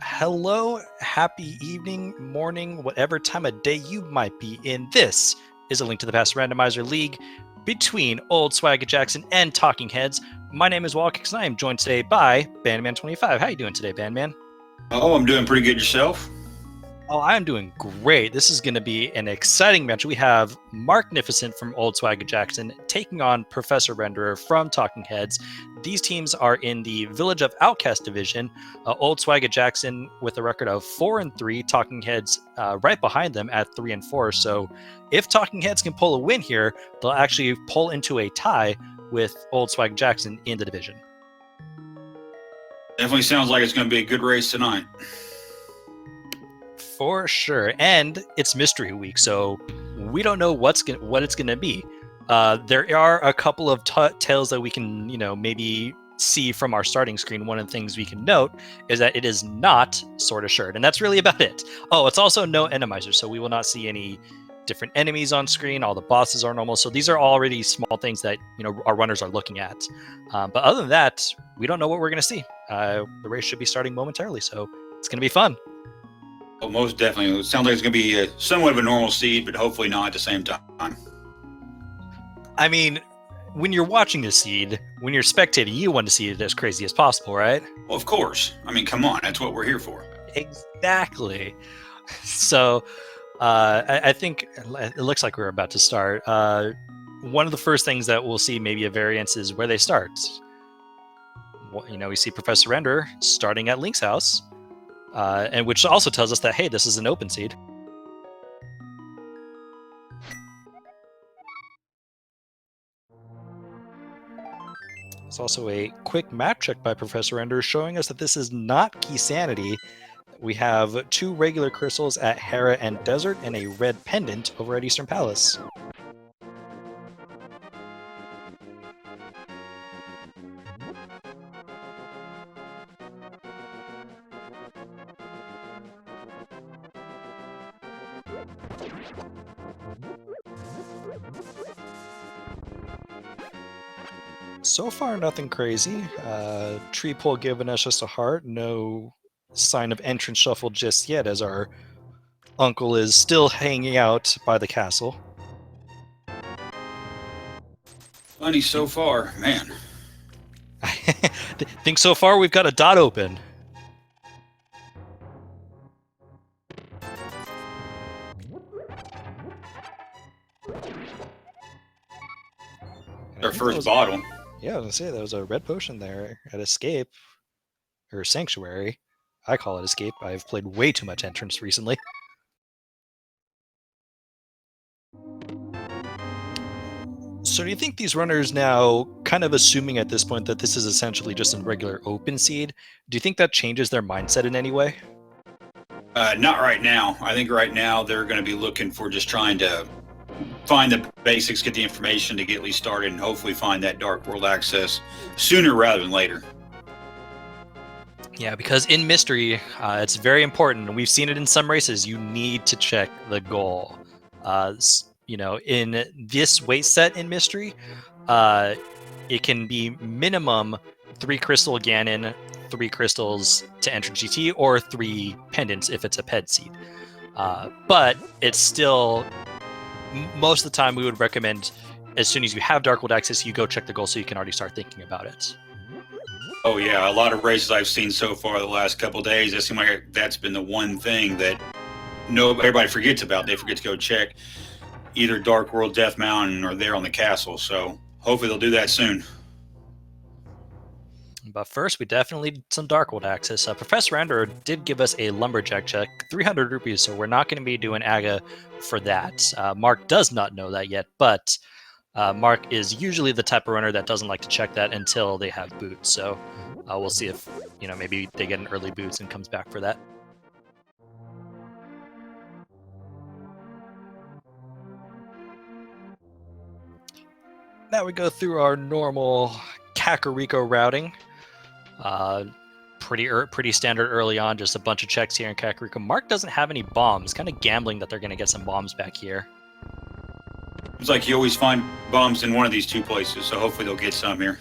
Hello, happy evening, morning, whatever time of day you might be in. This is a Link to the Past Randomizer League between Old Swagger Jackson and Talking Heads. My name is Walkix, and I am joined today by Bandman25. How you doing today, Bandman? Oh, I'm doing pretty good. Yourself? Oh, I'm doing great. This is going to be an exciting match. We have Marcnificent from Old Swagger Jackson taking on Professor Renderer from Talking Heads. These teams are in the Village of Outcast division. Old Swagger Jackson with a record of 4-3, Talking Heads right behind them at 3-4. So if Talking Heads can pull a win here, they'll actually pull into a tie with Old Swagger Jackson in the division. Definitely sounds like it's going to be a good race tonight. For sure. And it's Mystery Week, so we don't know what it's going to be. There are a couple of tales that we can, maybe see from our starting screen. One of the things we can note is that it is not Sword Assured, and that's really about it. Oh, it's also no Randomizer, so we will not see any different enemies on screen. All the bosses are normal, so these are already small things that our runners are looking at. But other than that, we don't know what we're going to see. The race should be starting momentarily, so it's going to be fun. Well, most definitely. It sounds like it's going to be somewhat of a normal seed, but hopefully not at the same time. I mean, when you're watching the seed, when you're spectating, you want to see it as crazy as possible, right? Well, of course. I mean, come on. That's what we're here for. Exactly. So I think it looks like we're about to start. One of the first things that we'll see maybe a variance is where they start. We see Professor Renderer starting at Link's house. And which also tells us that, hey, this is an open seed. It's also a quick map check by Professor Renderer showing us that this is not Key Sanity. We have 2 regular crystals at Hera and Desert and a red pendant over at Eastern Palace. So far, nothing crazy. Tree pull giving us just a heart. No sign of entrance shuffle just yet, as our uncle is still hanging out by the castle. Funny so far, man. I think so far we've got a dot open. Our first bottle. Yeah, I was gonna say there was a red potion there at Escape, or Sanctuary. I call it Escape. I've played way too much Entrance recently. So do you think these runners now, kind of assuming at this point that this is essentially just a regular open seed, do you think that changes their mindset in any way? Not right now. I think right now they're going to be looking for just trying to find the basics, get the information to get at least started, and hopefully find that Dark World access sooner rather than later. Yeah, because in Mystery, it's very important, and we've seen it in some races, you need to check the goal. In this weight set in Mystery, it can be minimum 3 crystal Ganon, 3 crystals to enter GT, or 3 pendants if it's a ped seed. But it's still, most of the time we would recommend, as soon as you have Dark World access, you go check the goal so you can already start thinking about it. Oh yeah, a lot of races I've seen so far the last couple of days, it seems like that's been the one thing that everybody forgets about. They forget to go check either Dark World, Death Mountain, or there on the castle. So hopefully they'll do that soon. But first, we definitely need some Dark World access. Professor Renderer did give us a Lumberjack check, 300 rupees, so we're not going to be doing AGA for that. Mark does not know that yet, but Mark is usually the type of runner that doesn't like to check that until they have boots. So we'll see if, maybe they get an early boots and comes back for that. Now we go through our normal Kakariko routing. Pretty standard early on, just a bunch of checks here in Kakariko. Mark doesn't have any bombs, kind of gambling that they're going to get some bombs back here. It's like you always find bombs in one of these 2 places, so hopefully they'll get some here.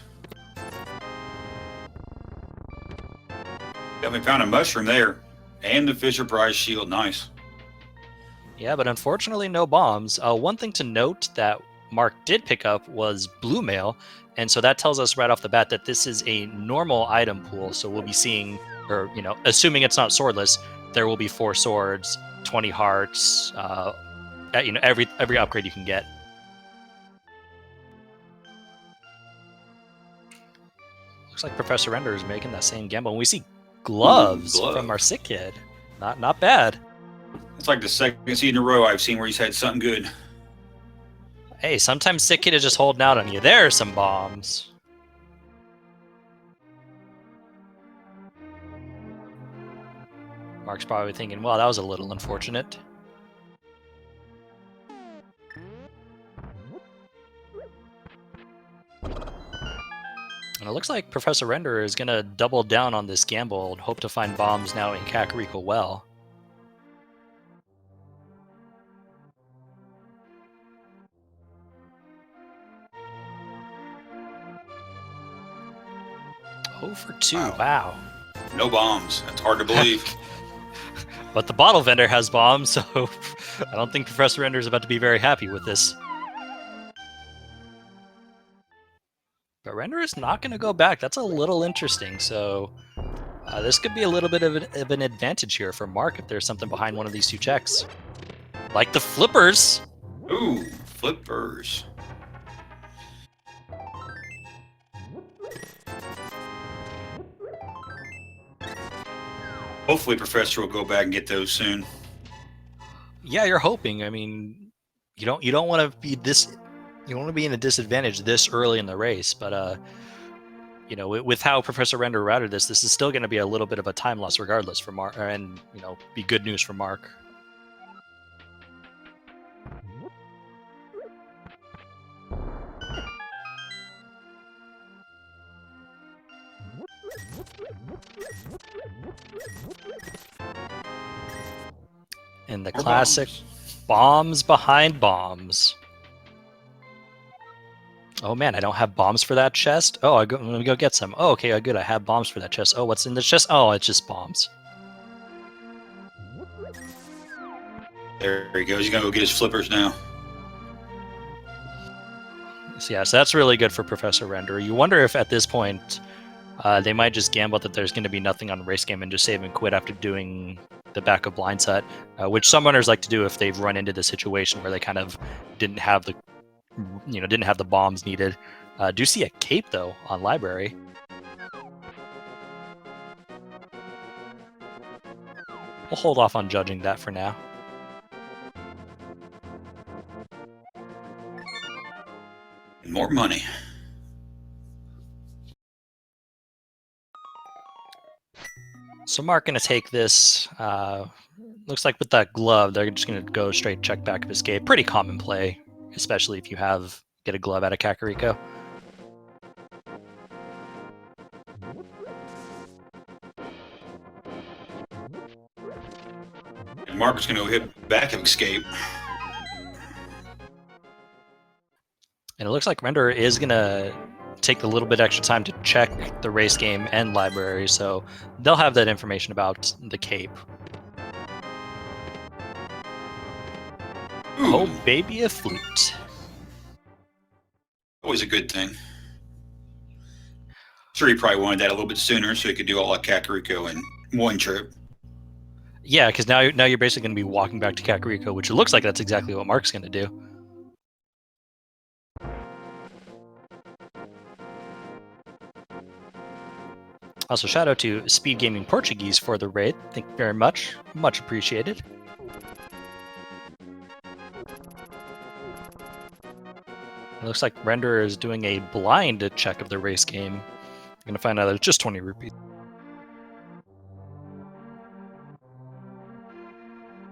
Definitely found a mushroom there. And the Fisher Price shield, nice. Yeah, but unfortunately, no bombs. One thing to note that Mark did pick up was blue mail, and so that tells us right off the bat that this is a normal item pool. So we'll be seeing, or assuming it's not swordless, there will be 4 swords, 20 hearts, every upgrade you can get. Looks like Professor Render is making that same gamble, and we see gloves from our sick kid. Not bad. It's like the second season in a row I've seen where he's had something good. Hey, sometimes sick kid is just holding out on you. There are some bombs. Mark's probably thinking, well, that was a little unfortunate. And it looks like Professor Render is going to double down on this gamble and hope to find bombs now in Kakariko Well. For 2, wow. No bombs. That's hard to believe. But the bottle vendor has bombs, so I don't think Professor Render is about to be very happy with this. But Render is not going to go back. That's a little interesting. So this could be a little bit of an advantage here for Mark if there's something behind one of these 2 checks. Like the flippers. Ooh, flippers. Hopefully Professor will go back and get those soon. Yeah, you're hoping. I mean, you don't want to be this. You want to be in a disadvantage this early in the race, but with how Professor Render routed this is still going to be a little bit of a time loss regardless for Mark, and be good news for Mark. And the classic bombs behind bombs. Oh man, I don't have bombs for that chest. Oh, let me go get some. Oh, okay, good. I have bombs for that chest. Oh, what's in the chest? Oh, it's just bombs. There he goes. He's gonna go get his flippers now. So yeah, so that's really good for Professor Render. You wonder if at this point they might just gamble that there's going to be nothing on the race game and just save and quit after doing the back of blind set, which some runners like to do if they've run into the situation where they kind of didn't have the bombs needed. Do see a cape though on library. We'll hold off on judging that for now. More money. So Mark going to take this. Looks like with that glove, they're just going to go straight check back of escape. Pretty common play, especially if you get a glove out of Kakariko. And Mark is going to hit back of escape. And it looks like Render is going to take a little bit extra time to check the race game and library, so they'll have that information about the cape. Ooh. Oh, baby, a flute. Always a good thing. Sure, he probably wanted that a little bit sooner so he could do all of Kakariko in one trip. Yeah, because now you're basically going to be walking back to Kakariko, which it looks like that's exactly what Mark's going to do. Also, shout out to Speed Gaming Portuguese for the raid. Thank you very much. Much appreciated. It looks like Render is doing a blind check of the race game. I'm going to find out that it's just 20 rupees.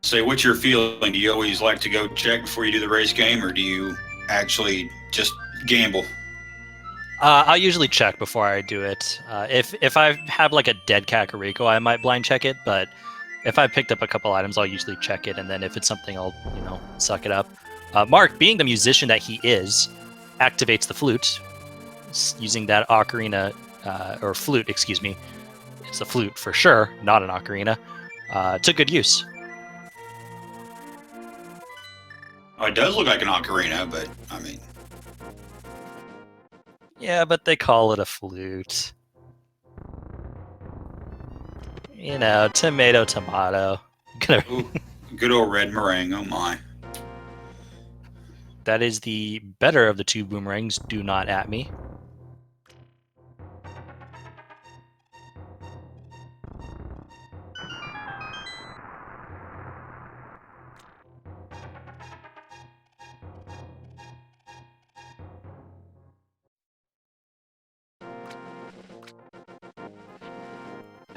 So what's your feeling? Do you always like to go check before you do the race game, or do you actually just gamble? I'll usually check before I do it. If I have like a dead Kakariko, I might blind check it, but if I picked up a couple items, I'll usually check it, and then if it's something, I'll suck it up. Mark, being the musician that he is, activates the flute using that ocarina or flute, excuse me. It's a flute for sure, not an ocarina. To good use. Oh, it does look like an ocarina, but I mean, Yeah, but they call it a flute. You know, tomato, tomato. ooh, good old red meringue. Oh my. That is the better of the two boomerangs. Do not at me.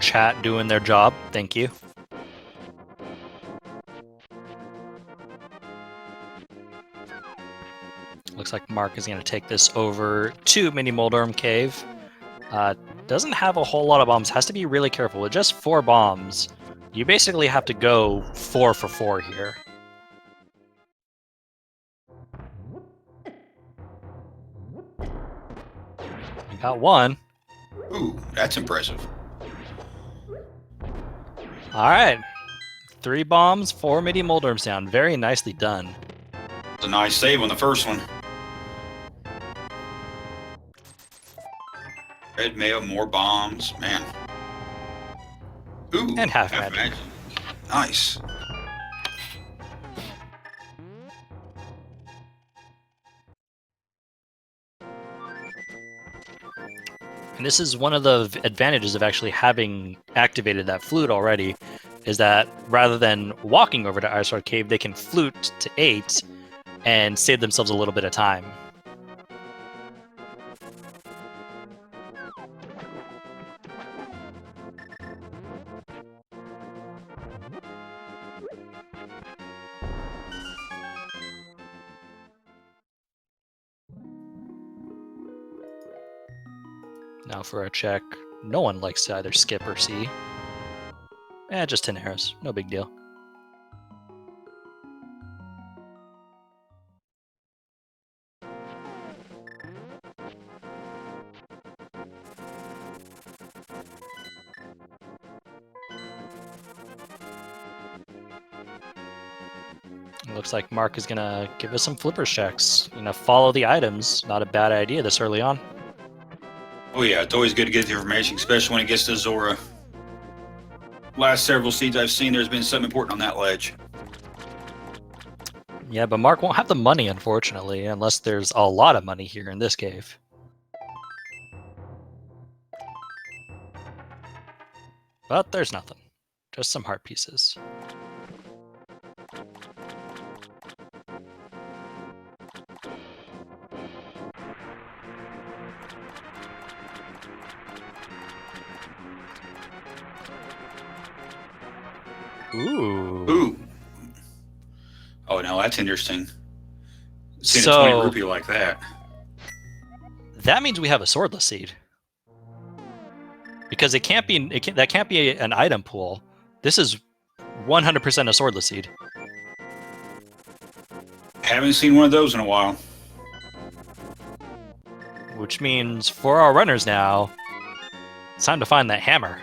Chat doing their job. Thank you. Looks like Mark is going to take this over to Mini Moldorm Cave. Doesn't have a whole lot of bombs. Has to be really careful. With just 4 bombs, you basically have to go 4 for 4 here. You got 1. Ooh, that's impressive. All right. 3 bombs, 4 Mini Moldorms down. Very nicely done. It's a nice save on the first one. Red mayo, more bombs, man. Ooh, And half magic. Nice. And this is one of the advantages of actually having activated that flute already, is that rather than walking over to Iron Cave, they can flute to 8 and save themselves a little bit of time. Now for a check. No one likes to either skip or see. Just 10 arrows. No big deal. It looks like Mark is gonna give us some flippers checks. You know, follow the items. Not a bad idea this early on. Oh yeah, it's always good to get the information, especially when it gets to Zora. Last several seeds I've seen, there's been something important on that ledge. Yeah, but Mark won't have the money, unfortunately, unless there's a lot of money here in this cave. But there's nothing. Just some heart pieces. Ooh. Ooh. Oh, now that's interesting. Seeing So- a 20 rupee like that. That means we have a swordless seed. Because that can't be an item pool. This is 100% a swordless seed. Haven't seen one of those in a while. Which means for our runners now, it's time to find that hammer.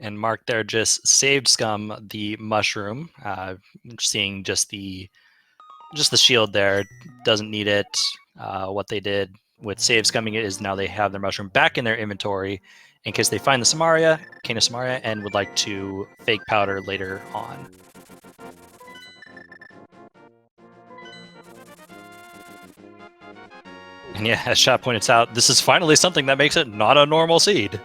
And Mark there just saved scum the mushroom, seeing just the shield there, doesn't need it. What they did with save scumming it is now they have their mushroom back in their inventory in case they find the Samaria, Cane of Samaria, and would like to fake powder later on. And yeah, as Chat points out, this is finally something that makes it not a normal seed.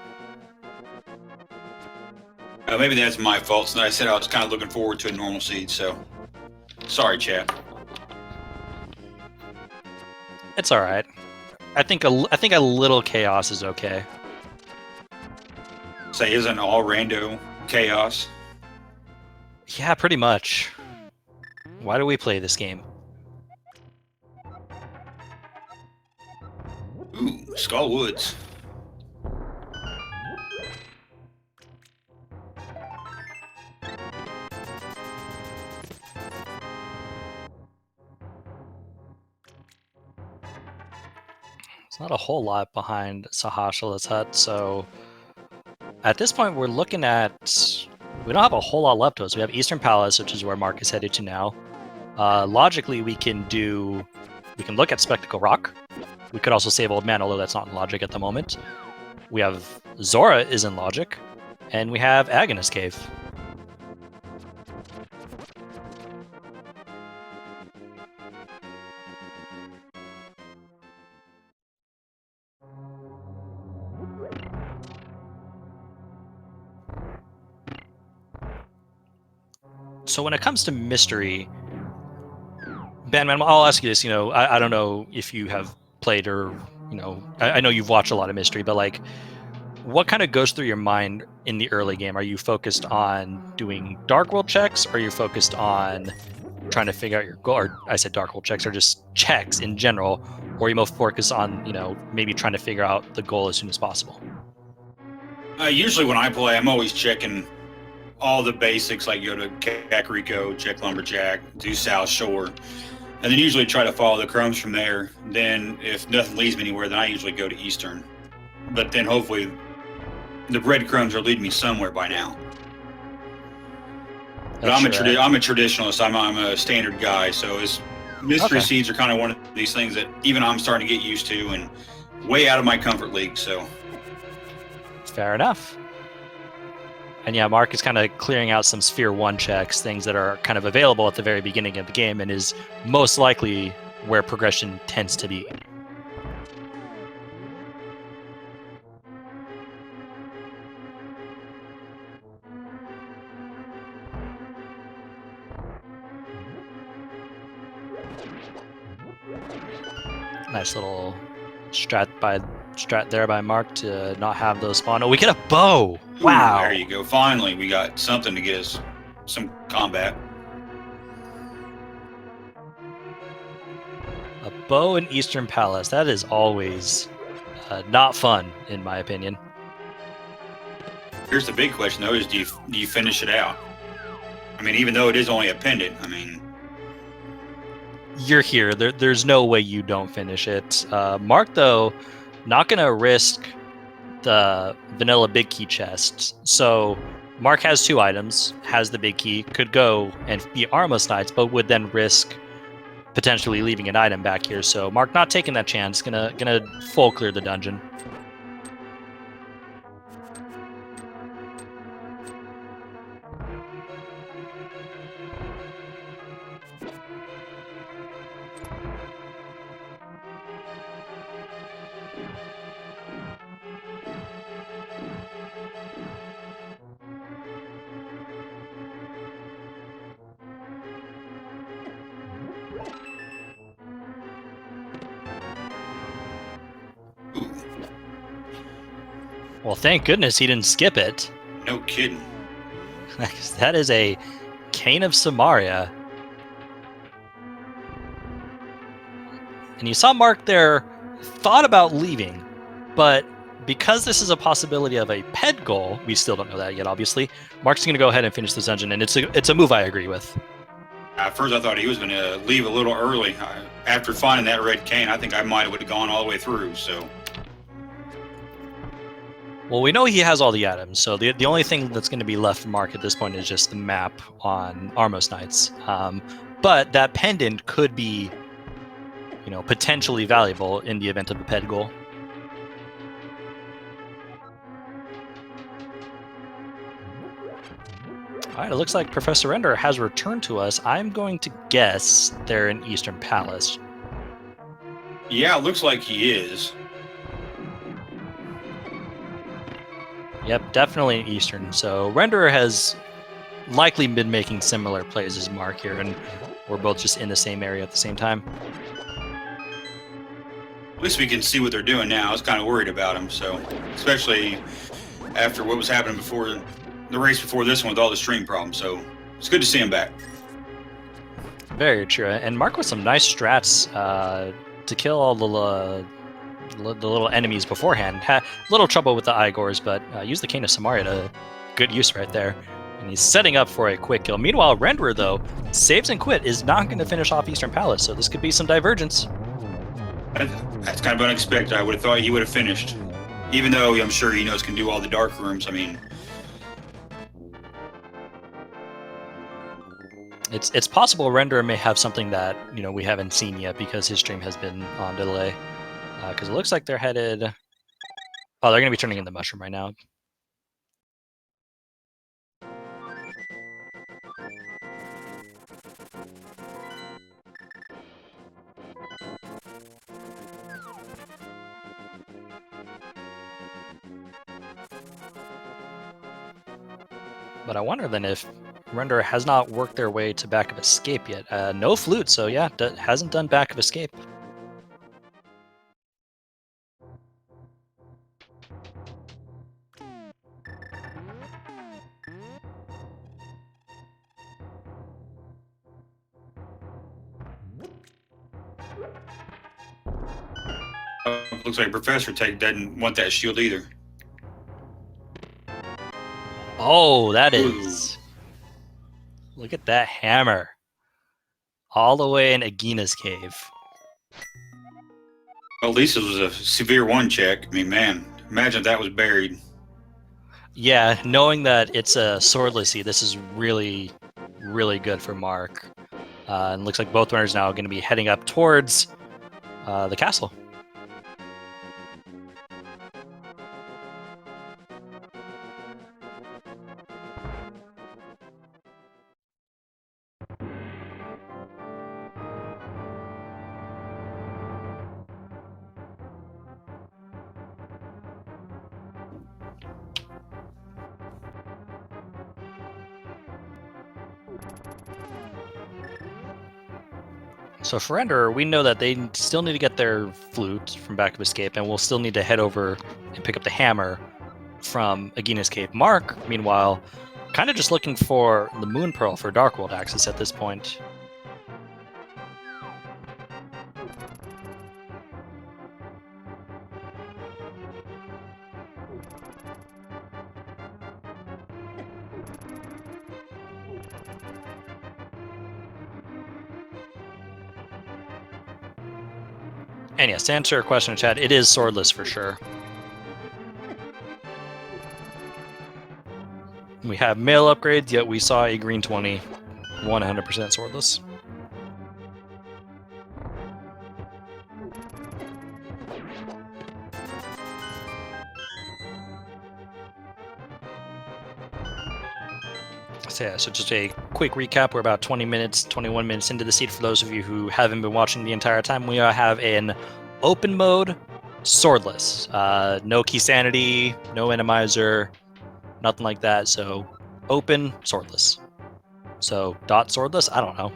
Maybe that's my fault. Since I said I was kind of looking forward to a normal seed, so sorry, chat. It's all right. I think a little chaos is okay. Say, isn't all rando chaos? Yeah, pretty much. Why do we play this game? Ooh, Skull Woods. It's not a whole lot behind Sahashila's hut, so at this point we're looking at... We don't have a whole lot left to us. We have Eastern Palace, which is where Mark is headed to now. Logically, we can look at Spectacle Rock. We could also save Old Man, although that's not in logic at the moment. We have Zora is in logic, and we have Agonist Cave. So when it comes to mystery, Bandman, I'll ask you this. I don't know if you have played or, I know you've watched a lot of mystery, but like, what kind of goes through your mind in the early game? Are you focused on doing Dark World checks, or are you focused on trying to figure out your goal? Or I said Dark World checks, or just checks in general, or are you more focused on, maybe trying to figure out the goal as soon as possible? Usually when I play, I'm always checking all the basics, like go to Kakariko, check Lumberjack, do South Shore, and then usually try to follow the crumbs from there. Then if nothing leads me anywhere, then I usually go to Eastern. But then hopefully the breadcrumbs are leading me somewhere by now. But I'm a traditionalist. I'm a standard guy, so mystery seeds are kind of one of these things that even I'm starting to get used to and way out of my comfort league. So fair enough. And yeah, Mark is kind of clearing out some Sphere 1 checks, things that are kind of available at the very beginning of the game, and is most likely where progression tends to be. Nice little strat there by Mark to not have those spawn. Oh, we get a bow! Wow! There you go. Finally, we got something to get us some combat. A bow in Eastern Palace. That is always not fun, in my opinion. Here's the big question, though, is do you finish it out? I mean, even though it is only a pendant, I mean... You're here. There's no way you don't finish it. Mark, though, not going to risk the vanilla big key chests. So Mark has 2 items, has the big key, could go and be Armos Knights, but would then risk potentially leaving an item back here. So Mark not taking that chance, gonna full clear the dungeon. Well, thank goodness he didn't skip it. No kidding. That is a Cane of Samaria. And you saw Mark there thought about leaving, but because this is a possibility of a ped goal, we still don't know that yet, obviously, Mark's going to go ahead and finish this dungeon, and it's a move I agree with. At first I thought he was going to leave a little early. After finding that red cane, I think I might have gone all the way through, so... Well, we know he has all the items, so the only thing that's going to be left for Mark at this point is just the map on Armos Knights. But that pendant could be, potentially valuable in the event of a ped goal. All right, it looks like Professor Render has returned to us. I'm going to guess they're in Eastern Palace. Yeah, it looks like he is. Yep, definitely in Eastern. So Renderer has likely been making similar plays as Mark here, and we're both just in the same area at the same time. At least we can see what they're doing now. I was kind of worried about them, so especially after what was happening before the race before this one with all the stream problems. So it's good to see him back. Very true. And Mark with some nice strats to kill all the little enemies beforehand. Had a little trouble with the Igors, but used the Cane of Samaria to good use right there. And he's setting up for a quick kill. Meanwhile, Renderer, though, saves and quit, is not going to finish off Eastern Palace, so this could be some divergence. That's kind of unexpected. I would have thought he would have finished. Even though I'm sure he knows can do all the dark rooms. I mean, it's possible Renderer may have something that we haven't seen yet because his stream has been on delay. Because it looks like they're headed. Oh, they're going to be turning in the mushroom right now. But I wonder then if Renderer has not worked their way to back of escape yet. No flute, so yeah, hasn't done back of escape. looks like Professor Tech doesn't want that shield either. Oh, that is. Look at that hammer. All the way in Agina's cave. Well, at least it was a severe one check. I mean, man, imagine if that was buried. Yeah, knowing that it's a swordlessy, this is really, really good for Mark. And looks like both runners now are going to be heading up towards the castle. So for Renderer, we know that they still need to get their flute from Back of Escape, and we'll still need to head over and pick up the hammer from Agina's cave. Mark, meanwhile, kind of just looking for the Moon Pearl for Dark World access at this point. And yes, to answer your question, Chad, it is swordless for sure. We have male upgrades, yet we saw a green 20, 100% swordless. So yeah, so just a quick recap. We're about 21 minutes into the seed. For those of you who haven't been watching the entire time, we have an open mode, swordless. No key sanity, no randomizer, nothing like that. So open, swordless. So dot swordless? I don't know.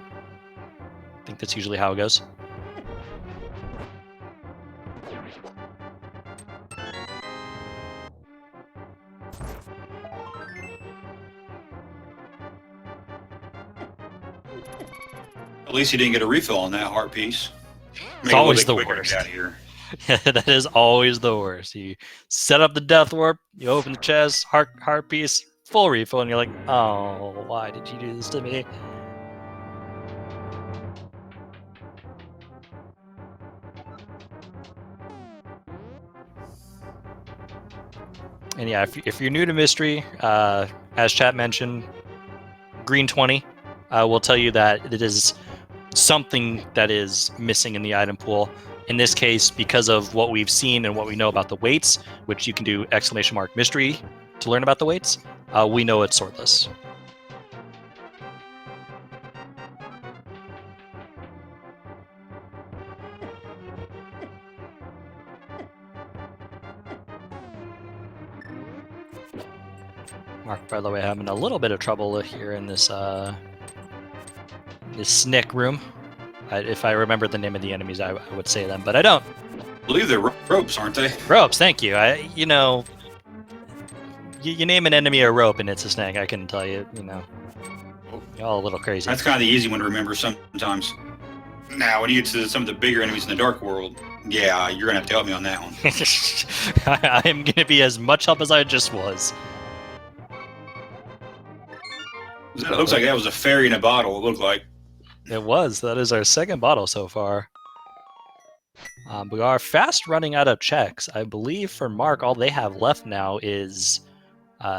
I think that's usually how it goes. At least he didn't get a refill on that heart piece. It's always the worst. Out here. That is always the worst. You set up the death warp, you open the chest, heart piece, full refill, and you're like, oh, why did you do this to me? And yeah, if you're new to Mystery, as chat mentioned, green 20 will tell you that it is something that is missing in the item pool. In this case, because of what we've seen and what we know about the weights, which you can do !mystery to learn about the weights, we know it's swordless. Mark, by the way, having a little bit of trouble here in this this snick room. If I remember the name of the enemies, I would say them, but I don't. I believe they're ropes, aren't they? Ropes, thank you. You name an enemy a rope and it's a snake. I can tell you, you're all a little crazy. That's kind of the easy one to remember sometimes. Now, when you get to some of the bigger enemies in the Dark World, yeah, you're going to have to help me on that one. I am going to be as much help as I just was. It looks like that was a fairy in a bottle, it looked like. It was. That is our second bottle so far. We are fast running out of checks. I believe for Mark, all they have left now is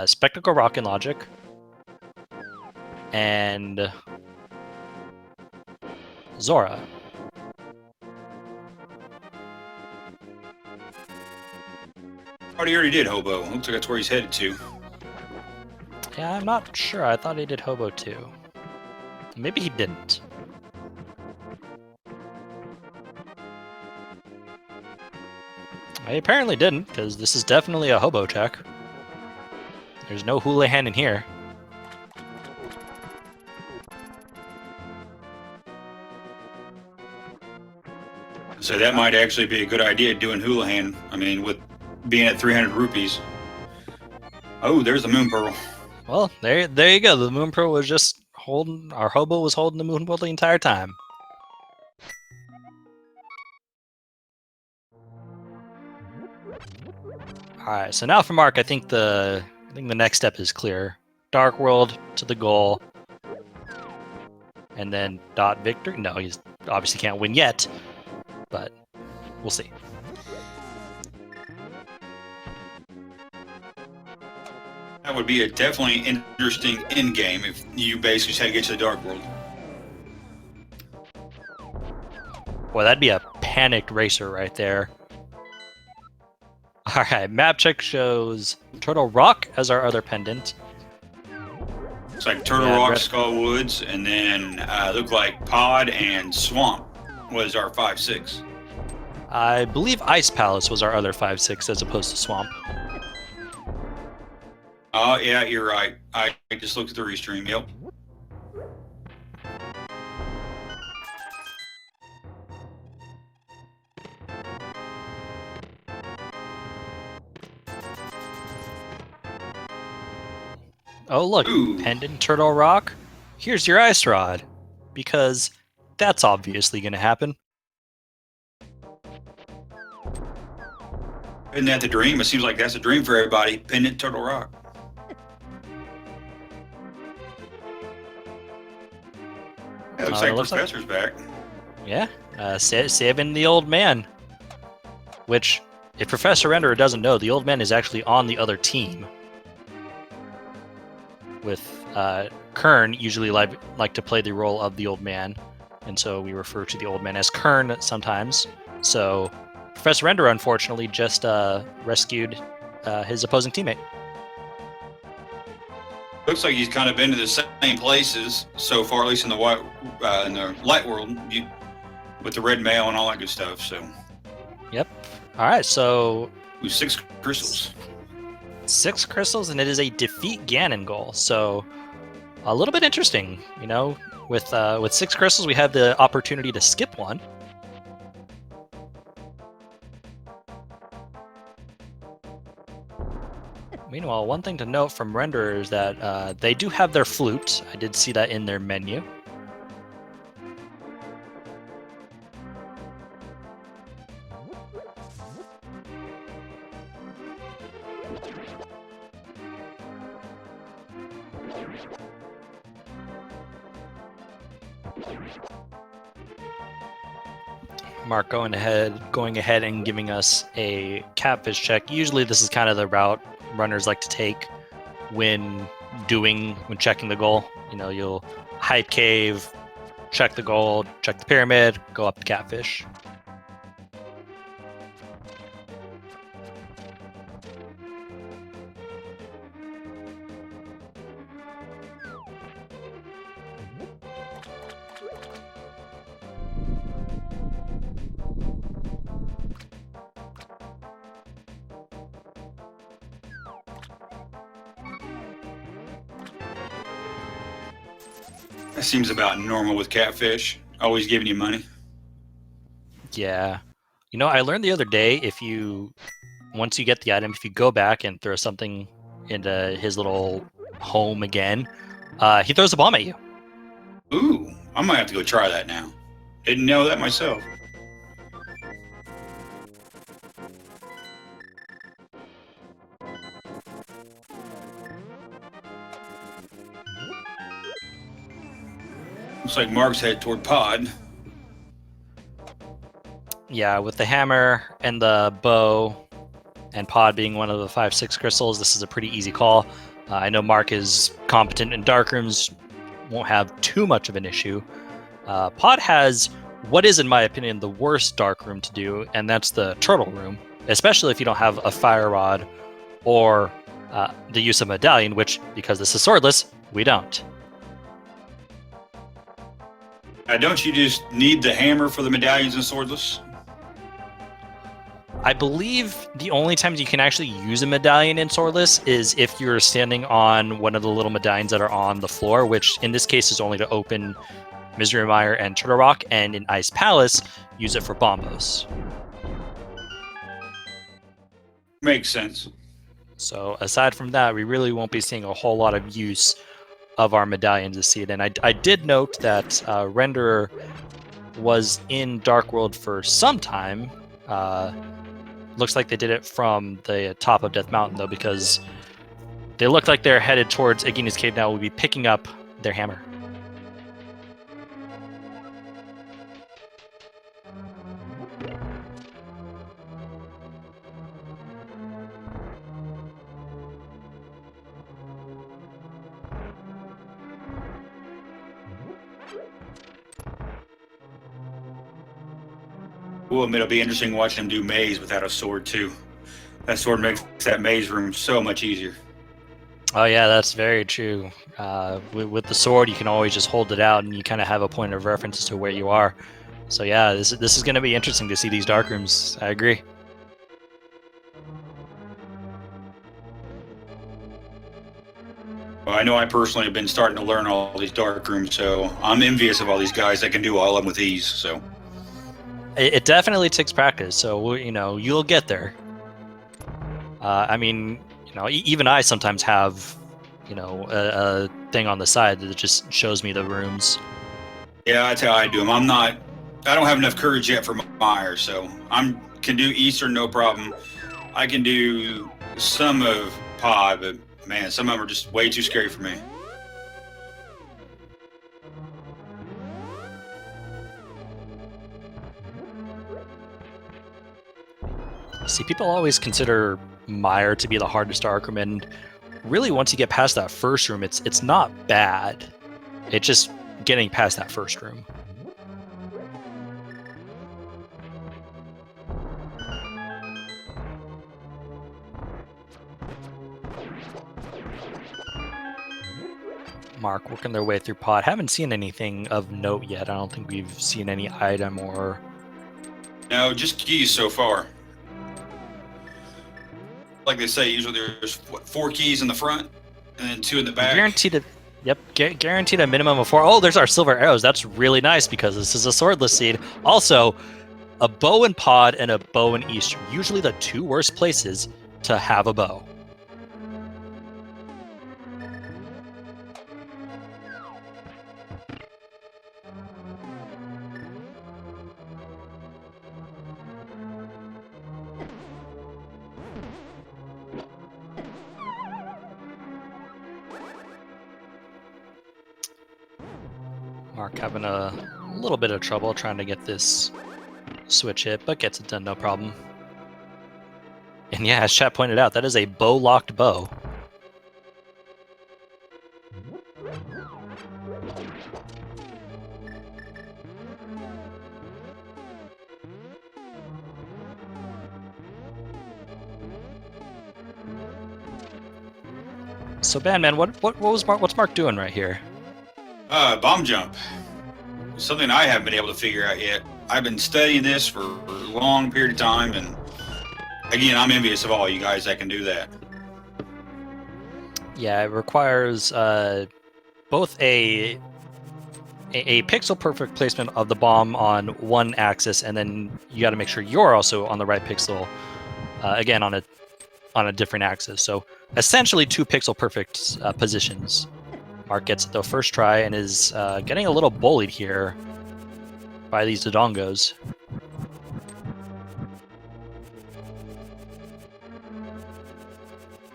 Spectacle Rocket Logic and Zora. He already did Hobo. Looks like that's where he's headed to. Yeah, I'm not sure. I thought he did Hobo too. Maybe he didn't. I apparently didn't, because this is definitely a Hobo check. There's no Houlihan in here. So that might actually be a good idea, doing Houlihan. I mean, with being at 300 rupees. Oh, there's the Moon Pearl. Well, there you go. The Moon Pearl was just holding... Our Hobo was holding the Moon Pearl the entire time. Alright, so now for Mark, I think the next step is clear. Dark World to the goal. And then dot victory. No, he's obviously can't win yet, but we'll see. That would be a definitely interesting end game if you basically just had to get to the Dark World. Boy, that'd be a panicked racer right there. Alright, map check shows Turtle Rock as our other pendant. It's like Turtle Rock, Skull Woods, and then looked like Pod and Swamp was our 5-6. I believe Ice Palace was our other 5-6 as opposed to Swamp. Oh, yeah, you're right. I just looked at the restream, yep. Oh, look, Ooh. Pendant Turtle Rock. Here's your Ice Rod. Because that's obviously going to happen. Isn't that the dream? It seems like that's a dream for everybody. Pendant Turtle Rock. Yeah, looks like Professor's back. Yeah, saving the old man. Which, if Professor Renderer doesn't know, the old man is actually on the other team. With Kern usually like to play the role of the old man, and so we refer to the old man as Kern sometimes. So Professor Renderer, unfortunately, just rescued his opposing teammate. Looks like he's kind of been to the same places so far, at least in the light world, with the red mail and all that good stuff. So. Yep. All right. So. With 6 crystals. 6 crystals, and it is a defeat Ganon goal. So a little bit interesting, you know. With 6 crystals, we have the opportunity to skip one. Meanwhile, one thing to note from Renderer is that they do have their flute. I did see that in their menu. Mark going ahead and giving us a catfish check. Usually this is kind of the route runners like to take when checking the goal. You know, you'll hype cave, check the goal, check the pyramid, go up the catfish. That seems about normal with catfish. Always giving you money. Yeah. You know, I learned the other day once you get the item, if you go back and throw something into his little home again, he throws a bomb at you. Ooh, I might have to go try that now. Didn't know that myself. Looks like Mark's headed toward Pod. Yeah, with the hammer and the bow and pod being one of the 5-6 crystals, this is a pretty easy call. I know Mark is competent in dark rooms, won't have too much of an issue. Pod has what is, in my opinion, the worst dark room to do, and that's the turtle room, especially if you don't have a fire rod or the use of medallion, which, because this is swordless, we don't. Don't you just need the hammer for the medallions and swordless? I believe the only times you can actually use a medallion in swordless is if you're standing on one of the little medallions that are on the floor, which in this case is only to open Misery Mire and Turtle Rock, and in Ice Palace, use it for bombos. Makes sense. So aside from that, we really won't be seeing a whole lot of use of our medallions this season. And I did note that Renderer was in Dark World for some time. Looks like they did it from the top of Death Mountain, though, because they look like they're headed towards Agina's Cave now. We'll be picking up their hammer. We'll admit it'll be interesting watching them do maze without a sword too. That sword makes that maze room so much easier. Oh yeah, that's very true. With the sword, you can always just hold it out, and you kind of have a point of reference as to where you are. So yeah, this is going to be interesting to see these dark rooms. I agree. Well, I know I personally have been starting to learn all these dark rooms, so I'm envious of all these guys that can do all of them with ease. So it definitely takes practice. So you'll get there. I mean, even I sometimes have, a thing on the side that just shows me the rooms. Yeah, that's how I do them. I don't have enough courage yet for Mire, so can do Eastern no problem. I can do some of Pod, but man, some of them are just way too scary for me. See, people always consider Mire to be the hardest dark room, and really once you get past that first room, it's not bad. It's just getting past that first room. Mark working their way through Pod. Haven't seen anything of note yet. I don't think we've seen any item or... No, just keys so far. Like they say, usually there's 4 keys in the front and then 2 in the back. Guaranteed a minimum of 4. Oh, there's our silver arrows. That's really nice because this is a swordless seed. Also, a bow in Pod and a bow in Eastern. Usually the 2 worst places to have a bow. Mark having a little bit of trouble trying to get this switch hit, but gets it done no problem. And yeah, as chat pointed out, that is a bow-locked bow. So Bandman, what's Mark doing right here? Bomb jump. Something I haven't been able to figure out yet. I've been studying this for a long period of time, and again, I'm envious of all you guys that can do that. Yeah, it requires both a pixel perfect placement of the bomb on one axis, and then you got to make sure you're also on the right pixel, again on a different axis. So essentially 2 pixel perfect positions. Mark gets it the first try and is getting a little bullied here by these Dodongos.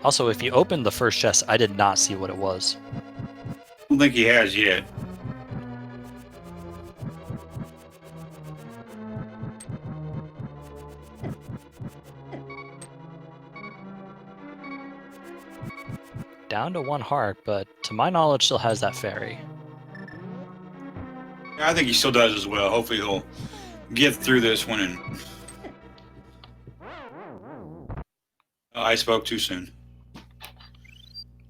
Also, if you open the first chest, I did not see what it was. I don't think he has yet. down to 1 heart, but to my knowledge still has that fairy. I think he still does as well. Hopefully he'll get through this one and... I spoke too soon.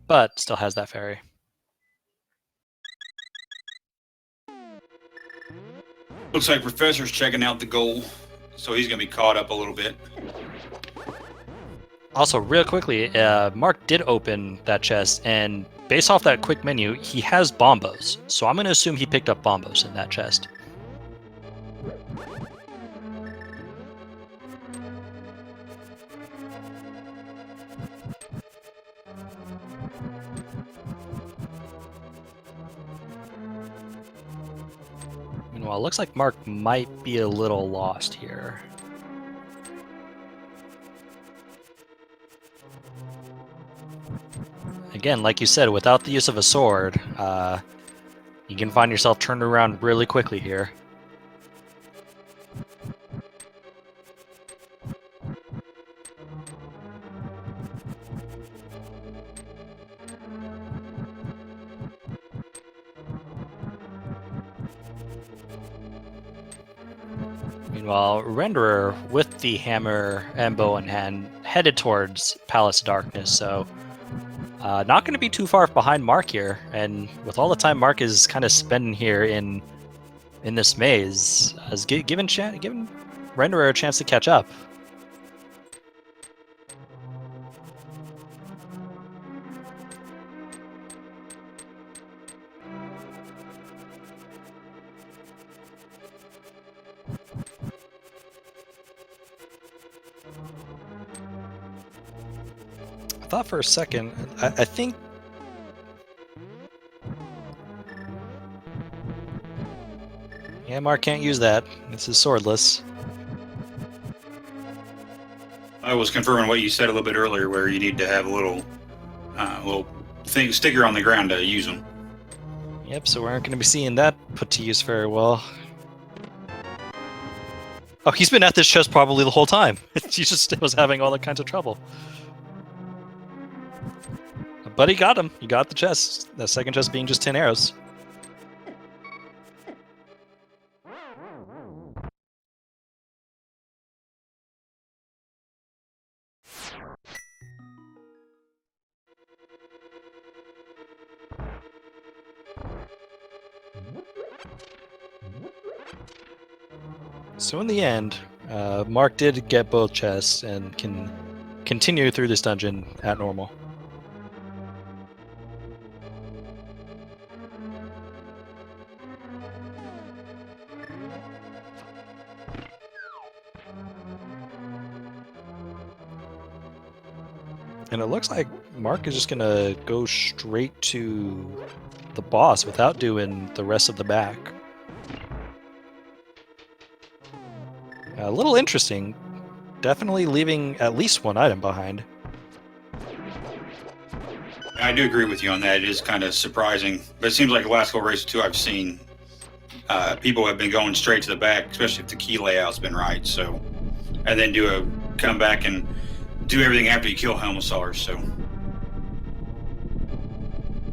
But still has that fairy. Looks like Professor's checking out the goal, so he's going to be caught up a little bit. Also, real quickly, Mark did open that chest, and based off that quick menu, he has bombos. So I'm going to assume he picked up bombos in that chest. Meanwhile, it looks like Mark might be a little lost here. Again, like you said, without the use of a sword, you can find yourself turned around really quickly here. Meanwhile, Renderer, with the hammer and bow in hand, headed towards Palace of Darkness, so not going to be too far behind Mark here. And with all the time Mark is kind of spending here in this maze, has given Renderer a chance to catch up. I thought for a second, I think... Yeah, Mark can't use that. This is swordless. I was confirming what you said a little bit earlier, where you need to have a little sticker on the ground to use them. Yep, so we aren't going to be seeing that put to use very well. Oh, he's been at this chest probably the whole time. He just was having all that kinds of trouble. But he got him. He got the chest. The second chest being just 10 arrows. So in the end, Mark did get both chests and can continue through this dungeon at normal. And it looks like Mark is just going to go straight to the boss without doing the rest of the back. A little interesting. Definitely leaving at least one item behind. I do agree with you on that. It is kind of surprising. But it seems like the last couple races, too, I've seen people have been going straight to the back, especially if the key layout's been right. So, and then come back and do everything after you kill Helmasaur. So,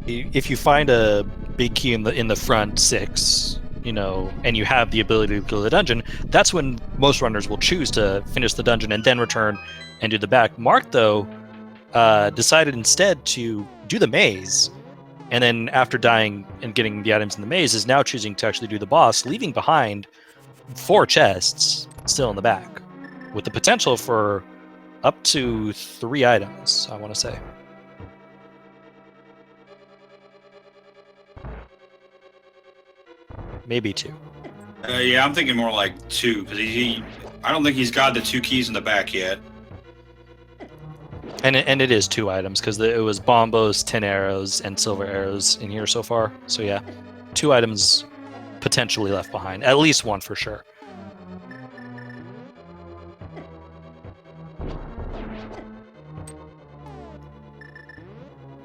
if you find a big key in the front 6, and you have the ability to go to the dungeon, that's when most runners will choose to finish the dungeon and then return and do the back. Mark, though, decided instead to do the maze, and then after dying and getting the items in the maze, is now choosing to actually do the boss, leaving behind 4 chests still in the back, with the potential for up to 3 items, I want to say. Maybe 2. Yeah, I'm thinking more like 2, because I don't think he's got the 2 keys in the back yet. And it is 2 items, because it was bombos, 10 arrows, and silver arrows in here so far. So yeah, 2 items potentially left behind. At least 1 for sure.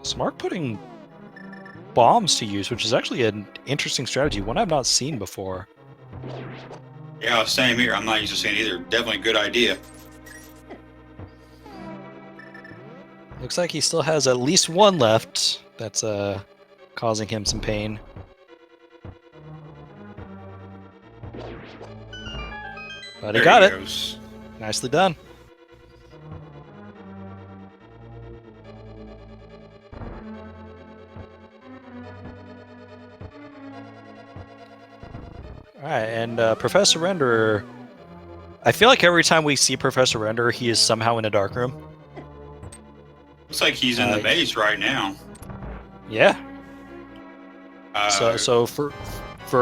So Mark putting bombs to use, which is actually an interesting strategy, one I've not seen before. Yeah, same here. I'm not used to seeing either. Definitely a good idea. Looks like he still has at least one left. That's causing him some pain. But he got it. Goes. Nicely done. Alright, and Professor Renderer. I feel like every time we see Professor Renderer, he is somehow in a dark room. Looks like he's in the base right now. Yeah. So for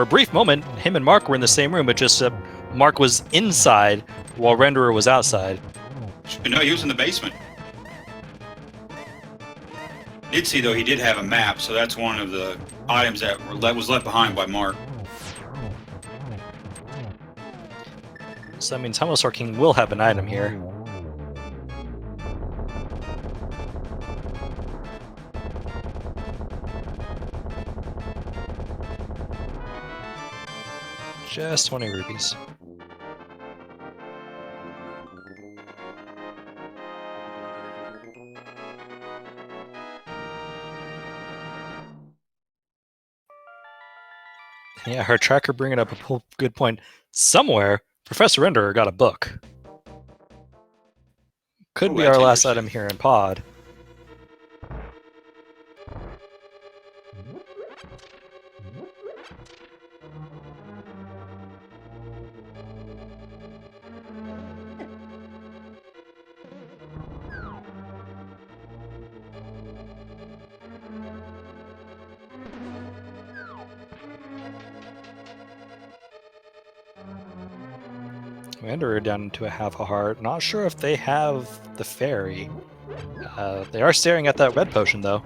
a brief moment, him and Mark were in the same room, but just Mark was inside while Renderer was outside. No, he was in the basement. Did see though he did have a map, so that's one of the items that was left behind by Mark. So that means Hummuswar King will have an item here. Just 20 rupees. Yeah, her tracker bringing up a good point. Somewhere, Professor Renderer got a book. Could be our last item here in Pod. Renderer down into a half a heart. Not sure if they have the fairy. They are staring at that red potion, though.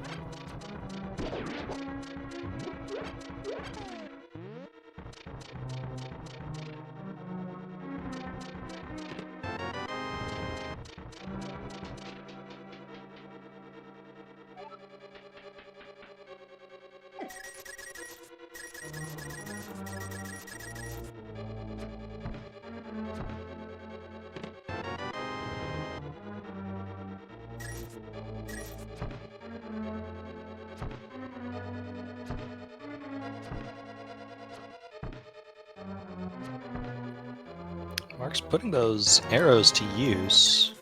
Mark's putting those arrows to use.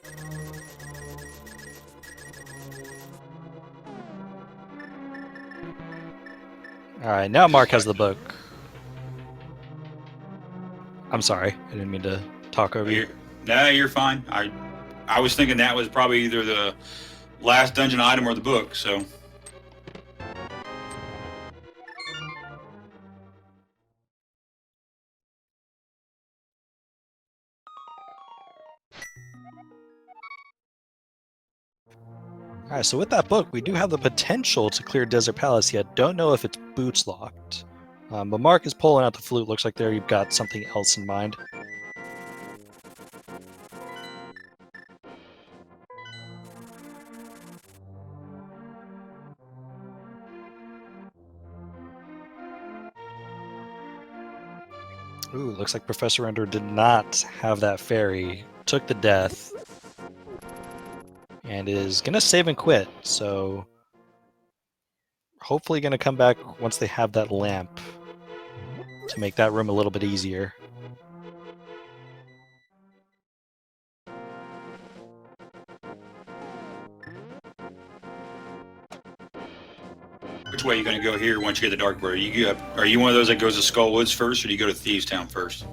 Alright, now Mark has the book. I'm sorry, I didn't mean to talk over you. Nah, you're fine. I was thinking that was probably either the last dungeon item or the book, so... Alright, so with that book, we do have the potential to clear Desert Palace, yet don't know if it's boots locked. But Mark is pulling out the flute. Looks like there you've got something else in mind. Ooh, looks like Professor Ender did not have that fairy. Took the death. And is gonna save and quit, so hopefully gonna come back once they have that lamp to make that room a little bit easier. Which way are you going to go here once you get the Dark Bird? Are you one of those that goes to Skull Woods first, or do you go to Thieves Town first?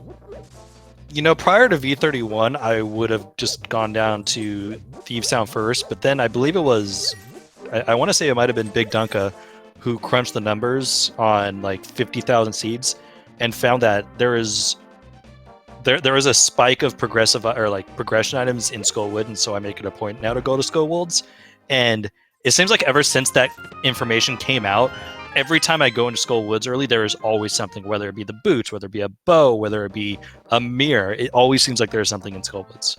You know, prior to V31, I would have just gone down to Thieves Town first, but then I believe it was, I want to say it might have been Big Dunka who crunched the numbers on like 50,000 seeds and found that there is a spike of progressive or like progression items in Skullwood, and so I make it a point now to go to Skullwoods. And it seems like ever since that information came out, every time I go into Skullwoods early, there is always something, whether it be the boots, whether it be a bow, whether it be a mirror. It always seems like there's something in Skullwoods.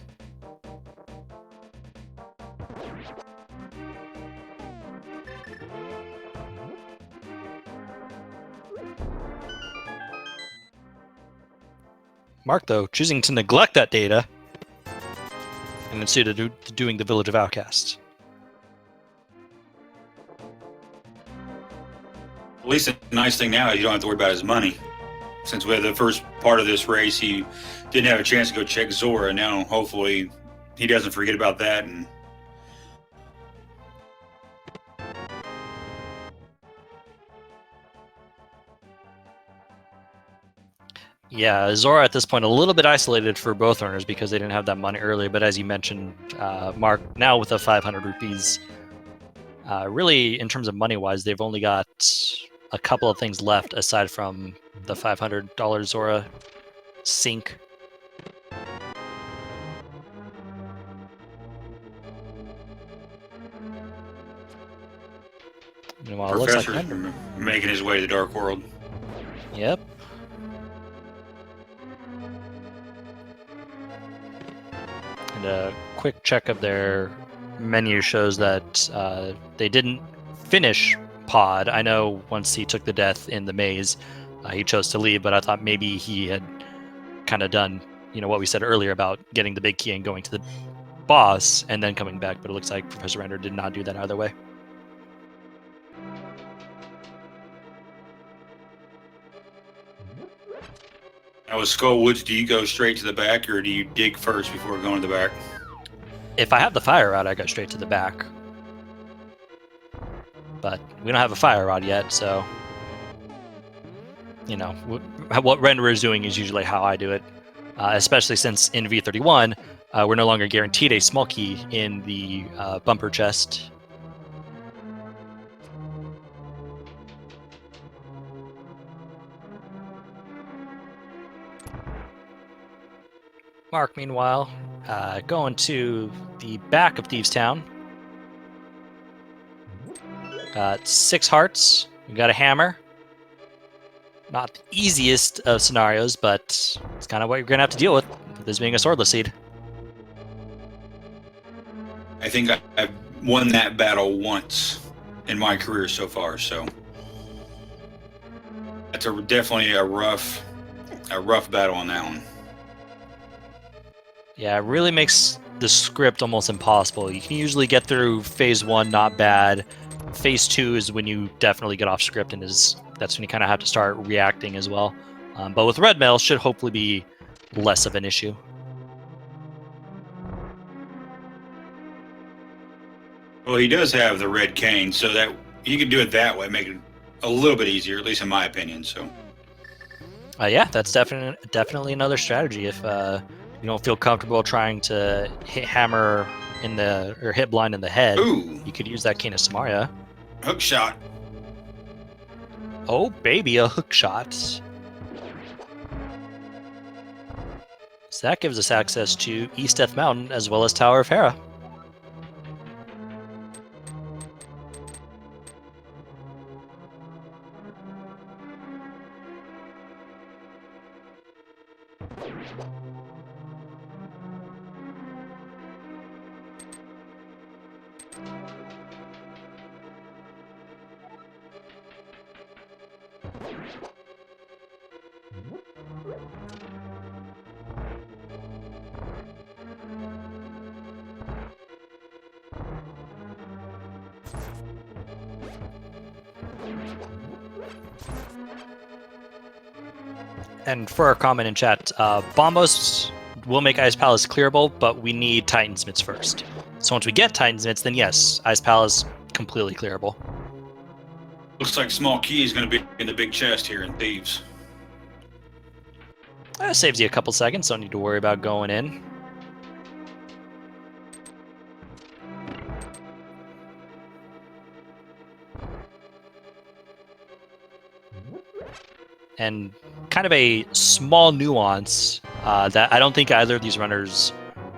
Mark, though, choosing to neglect that data and instead of doing the Village of Outcasts. At least the nice thing now is you don't have to worry about his money. Since we had the first part of this race, he didn't have a chance to go check Zora. Now, hopefully, he doesn't forget about that. And Yeah, Zora at this point a little bit isolated for both owners because they didn't have that money earlier. But as you mentioned, Mark, now with the 500 rupees, really in terms of money-wise, they've only got a couple of things left aside from the $500 Zora sink. Meanwhile, it looks like Professor's making his way to the Dark World. Yep. And a quick check of their menu shows that they didn't finish Pod. I know once he took the death in the maze, he chose to leave, but I thought maybe he had kind of done, what we said earlier about getting the big key and going to the boss and then coming back, but it looks like Professor Render did not do that either way. Now with Skull Woods, do you go straight to the back or do you dig first before going to the back? If I have the fire rod, I go straight to the back. But we don't have a fire rod yet, so what Renderer is doing is usually how I do it, especially since in V31 we're no longer guaranteed a small key in the bumper chest. Mark, meanwhile, going to the back of Thieves Town. Got 6 hearts. We got a hammer. Not the easiest of scenarios, but it's kind of what you're going to have to deal with this being a swordless seed. I think I've won that battle once in my career so far, so that's definitely a rough battle on that one. Yeah, it really makes the script almost impossible. You can usually get through phase 1 not bad. Phase 2 is when you definitely get off script, and that's when you kind of have to start reacting as well. But with Red Mail, should hopefully be less of an issue. Well, he does have the red cane, so that you can do it that way, make it a little bit easier, at least in my opinion. So, yeah, that's definitely another strategy. If you don't feel comfortable trying to hit hit blind in the head, ooh, you could use that Cane of Samaria. Hook shot. Oh, baby, a hook shot. So that gives us access to East Death Mountain as well as Tower of Hera. And for our comment in chat, Bombos will make Ice Palace clearable, but we need Titansmiths first. So once we get Titansmiths, then yes, Ice Palace completely clearable. Looks like small key is going to be in the big chest here in Thieves. That saves you a couple seconds, don't need to worry about going in. And kind of a small nuance that I don't think either of these runners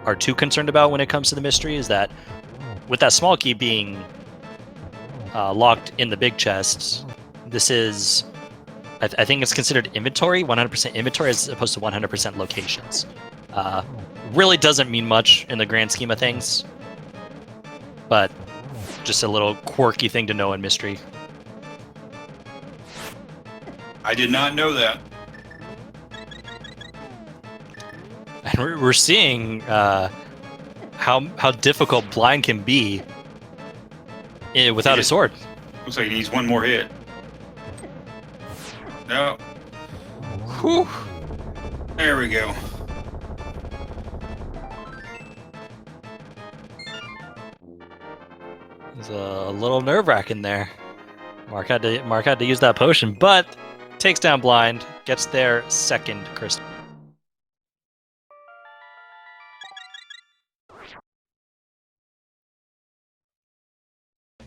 are too concerned about when it comes to the mystery is that with that small key being locked in the big chest, this is, I think it's considered inventory, 100% inventory as opposed to 100% locations. Really doesn't mean much in the grand scheme of things, but just a little quirky thing to know in mystery. I did not know that. And we're seeing how difficult blind can be without a sword. Looks like he needs one more hit. No. Whew. There we go. It's a little nerve-wracking there. Mark had to use that potion, but takes down Blind, gets their second crystal.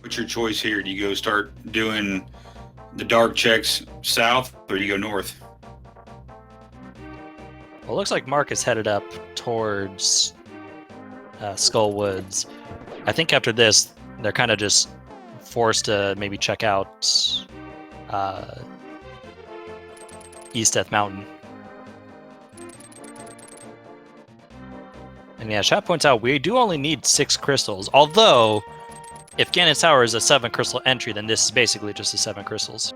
What's your choice here? Do you go start doing the dark checks south, or do you go north? Well, it looks like Mark is headed up towards Skull Woods. I think after this, they're kind of just forced to maybe check out East Death Mountain. And yeah, chat points out we do only need 6 crystals, although if Ganon Tower is a 7 crystal entry, then this is basically just a 7 crystals.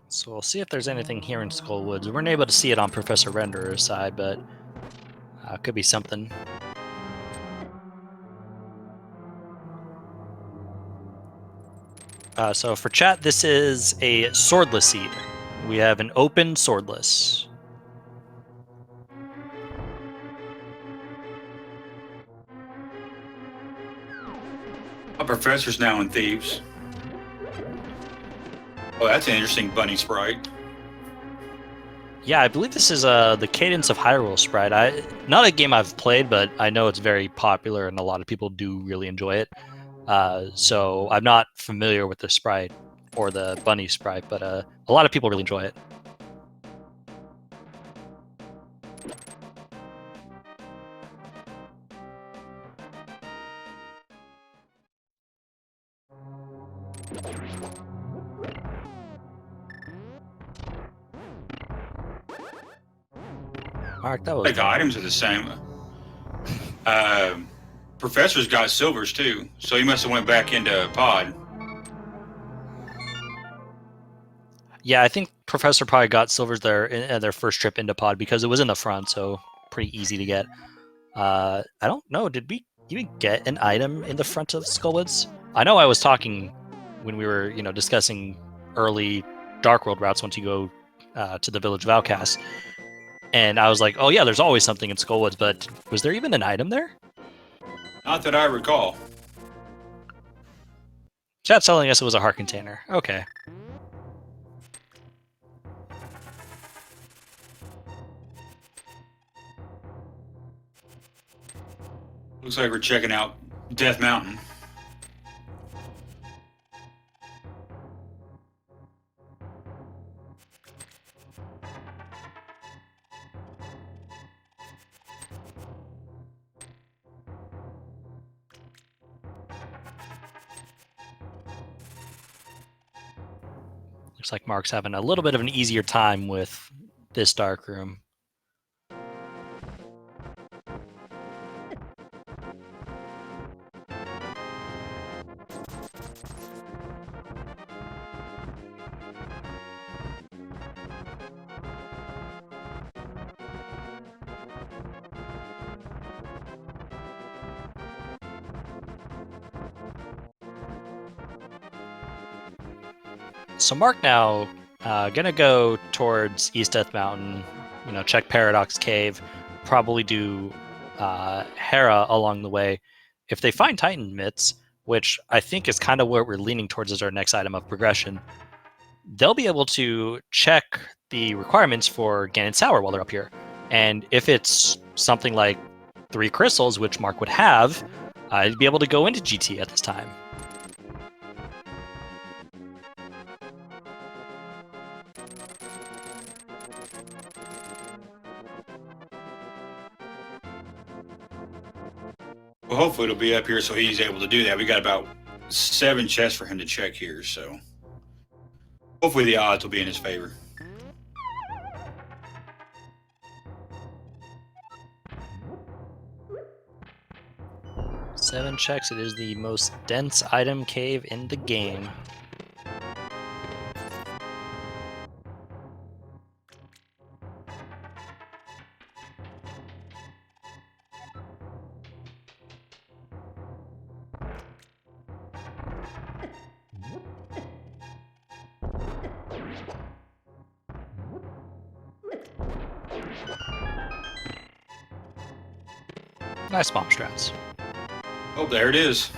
So we'll see if there's anything here in Skull Woods. We weren't able to see it on Professor Renderer's side, but could be something. So for chat, this is a swordless seed. We have an open swordless. A professor's now in Thieves. Oh, that's an interesting bunny sprite. Yeah, I believe this is the Cadence of Hyrule sprite. Not a game I've played, but I know it's very popular and a lot of people do really enjoy it. So I'm not familiar with the sprite or the bunny sprite, but a lot of people really enjoy it. Mark, that was Like the items are the same. Professor's got silvers too, so he must have went back into pod. Yeah, I think Professor probably got silvers there in their first trip into pod because it was in the front, so pretty easy to get. I don't know. Did we even get an item in the front of Skullwoods? I know I was talking when we were, discussing early Dark World routes once you go to the Village of Outcasts, and I was like, oh yeah, there's always something in Skullwoods, but was there even an item there? Not that I recall. Chat's telling us it was a heart container. Okay. Looks like we're checking out Death Mountain. Looks like Mark's having a little bit of an easier time with this dark room. So Mark now gonna go towards East Death Mountain, check Paradox Cave, probably do Hera along the way. If they find Titan Mitts, which I think is kind of where we're leaning towards as our next item of progression, they'll be able to check the requirements for Ganon Sour while they're up here. And if it's something like 3 crystals, which Mark would have, he'd be able to go into GT at this time. Well, hopefully it'll be up here so he's able to do that. We got about 7 chests for him to check here, so hopefully the odds will be in his favor. 7 checks. It is the most dense item cave in the game. Nice bomb straps. Oh, there it is.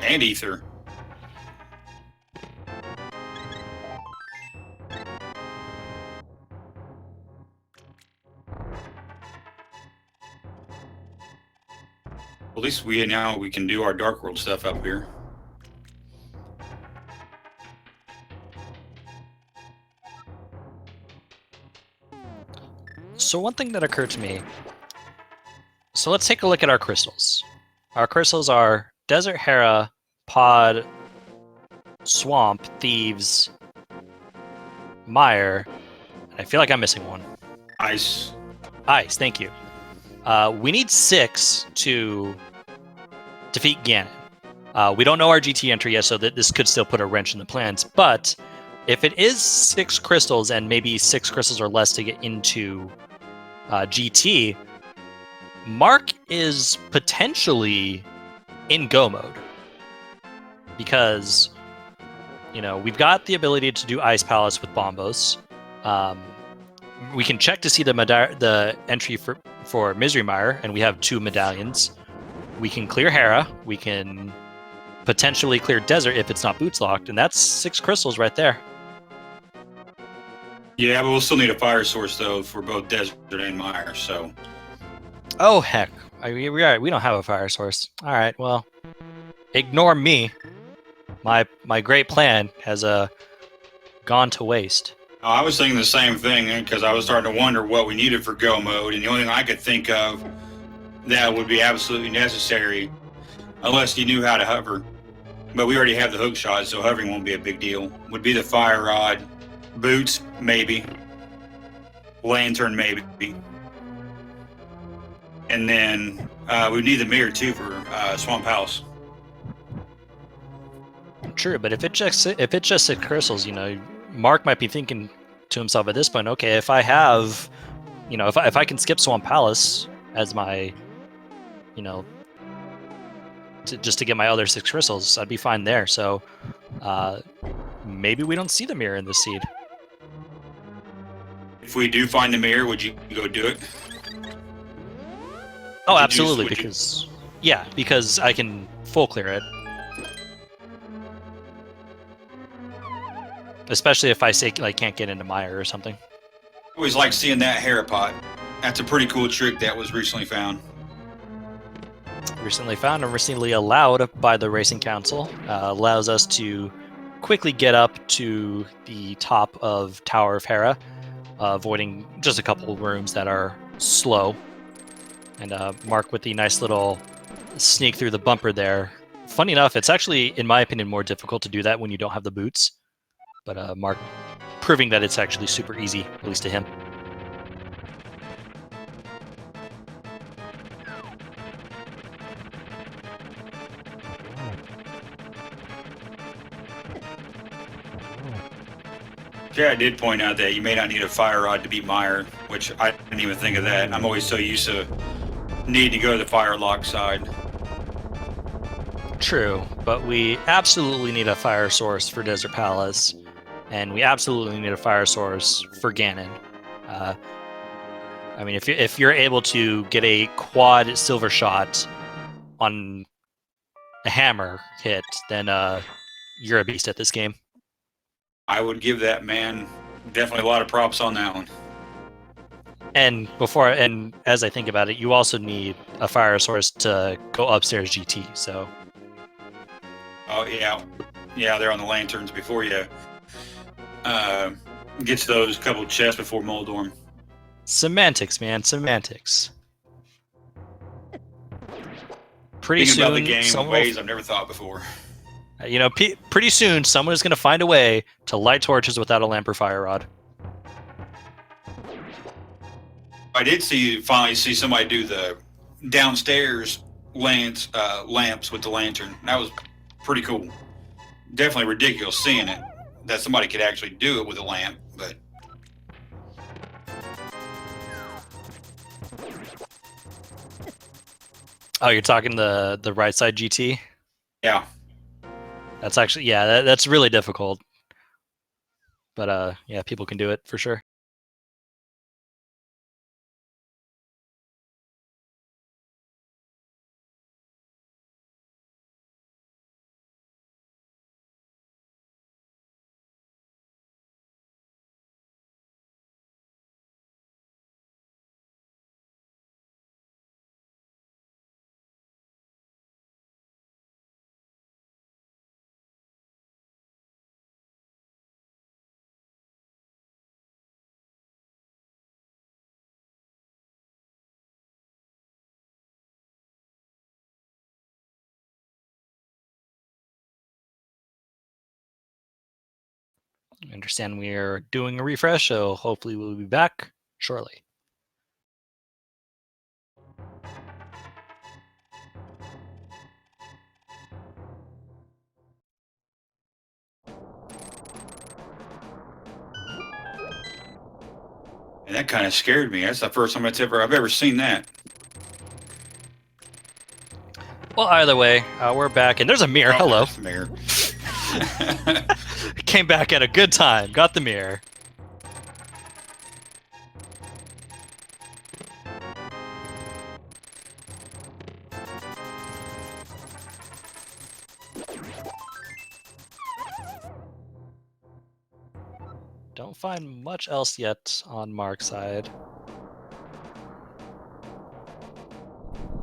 And ether. At least we can do our Dark World stuff up here. So one thing that occurred to me. So let's take a look at our crystals. Our crystals are Desert Hera, Pod, Swamp, Thieves, Mire, and I feel like I'm missing one. Ice. Ice, thank you. We need 6 to defeat Ganon. We don't know our GT entry yet, so that this could still put a wrench in the plans. But if it is 6 crystals and maybe 6 crystals or less to get into GT, Mark is potentially in go mode. Because, we've got the ability to do Ice Palace with Bombos. We can check to see the entry for Misery Mire, and we have 2 medallions. We can clear Hera. We can potentially clear Desert if it's not boots locked, and that's 6 crystals right there. Yeah, but we'll still need a fire source though for both Desert and Mire. So. Oh heck, we don't have a fire source. All right, well, ignore me. My great plan has gone to waste. I was thinking the same thing because I was starting to wonder what we needed for go mode, and the only thing I could think of that would be absolutely necessary, unless you knew how to hover, but we already have the hook shot, so hovering won't be a big deal, would be the fire rod, boots, maybe, lantern, maybe, and then we need the mirror too for Swamp House. True, but if it's just 6 crystals, Mark might be thinking to himself at this point, okay, if I have, if I can skip Swamp Palace as my, just to get my other 6 crystals, I'd be fine there. So maybe we don't see the mirror in this seed. If we do find the mirror, would you go do it? Oh, absolutely, because I can full clear it. Especially if I say can't get into Mire or something. I always like seeing that Hera pot. That's a pretty cool trick that was recently found. Recently found and recently allowed by the Racing Council. Allows us to quickly get up to the top of Tower of Hera, avoiding just a couple of rooms that are slow. And Mark with the nice little sneak through the bumper there. Funny enough, it's actually, in my opinion, more difficult to do that when you don't have the boots. But Mark proving that it's actually super easy, at least to him. Yeah, I did point out that you may not need a fire rod to beat Mire, which I didn't even think of that. I'm always so used to needing to go to the fire lock side. True, but we absolutely need a fire source for Desert Palace. And we absolutely need a fire source for Ganon. I mean, if you're able to get a quad silver shot on a hammer hit, then you're a beast at this game. I would give that man definitely a lot of props on that one. And as I think about it, you also need a fire source to go upstairs GT. So. Oh yeah, they're on the lanterns before you. Gets those couple chests before Moldorm. Semantics, man, semantics. Pretty Thinking soon, about the game in ways I've never thought before. Pretty soon, someone is going to find a way to light torches without a lamp or fire rod. I did finally see somebody do the downstairs lamps with the lantern. That was pretty cool. Definitely ridiculous seeing it, that somebody could actually do it with a lamp, but Oh, you're talking the right side GT? yeah. That's actually, yeah, that's really difficult. But yeah, people can do it for sure. I understand we are doing a refresh, so hopefully we'll be back shortly. And that kind of scared me. That's the first time I've ever seen that. Well, either way, we're back, and there's a mirror. Hello. There's the mirror. Came back at a good time. Got the mirror. Don't find much else yet on Mark's side.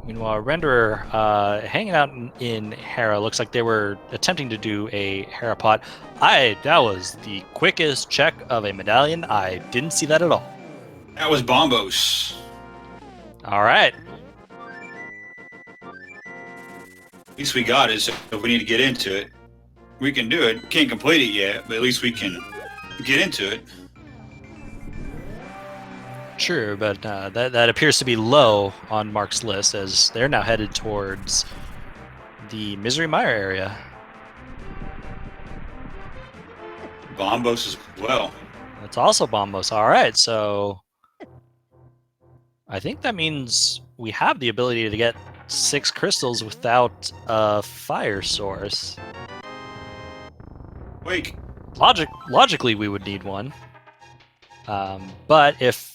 Meanwhile, Renderer hanging out in Hera. Looks like they were attempting to do a Hera pot. That was the quickest check of a medallion. I didn't see that at all. That was Bombos. All right. At least we got it, so if we need to get into it, we can do it. Can't complete it yet, but at least we can get into it. Sure, but that appears to be low on Mark's list, as they're now headed towards the Misery Mire area. Bombos as well. That's also Bombos. All right, so I think that means we have the ability to get 6 crystals without a fire source. Wait. Logically, we would need one. But if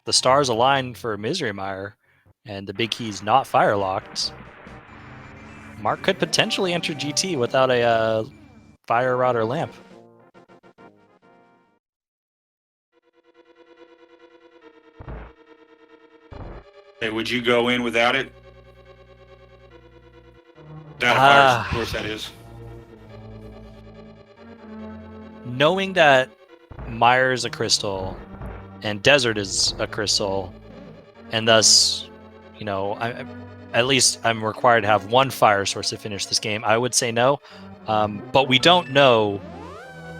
the stars align for Misery Mire and the big key's not fire locked, Mark could potentially enter GT without a fire rod or lamp. Hey, would you go in without it? Without a fire source, that is. Knowing that Mire is a crystal and Desert is a crystal, and thus, you know, at least I'm required to have one fire source to finish this game, I would say no. But we don't know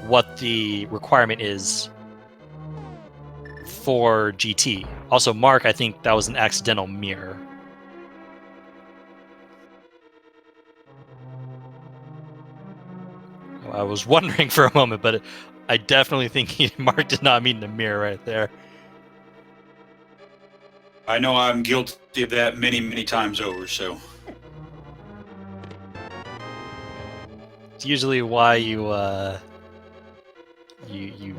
what the requirement is for GT. Also, Mark, I think that was an accidental mirror. I was wondering for a moment, but I definitely think Mark did not mean the mirror right there. I know I'm guilty of that many, many times over, so. It's usually why you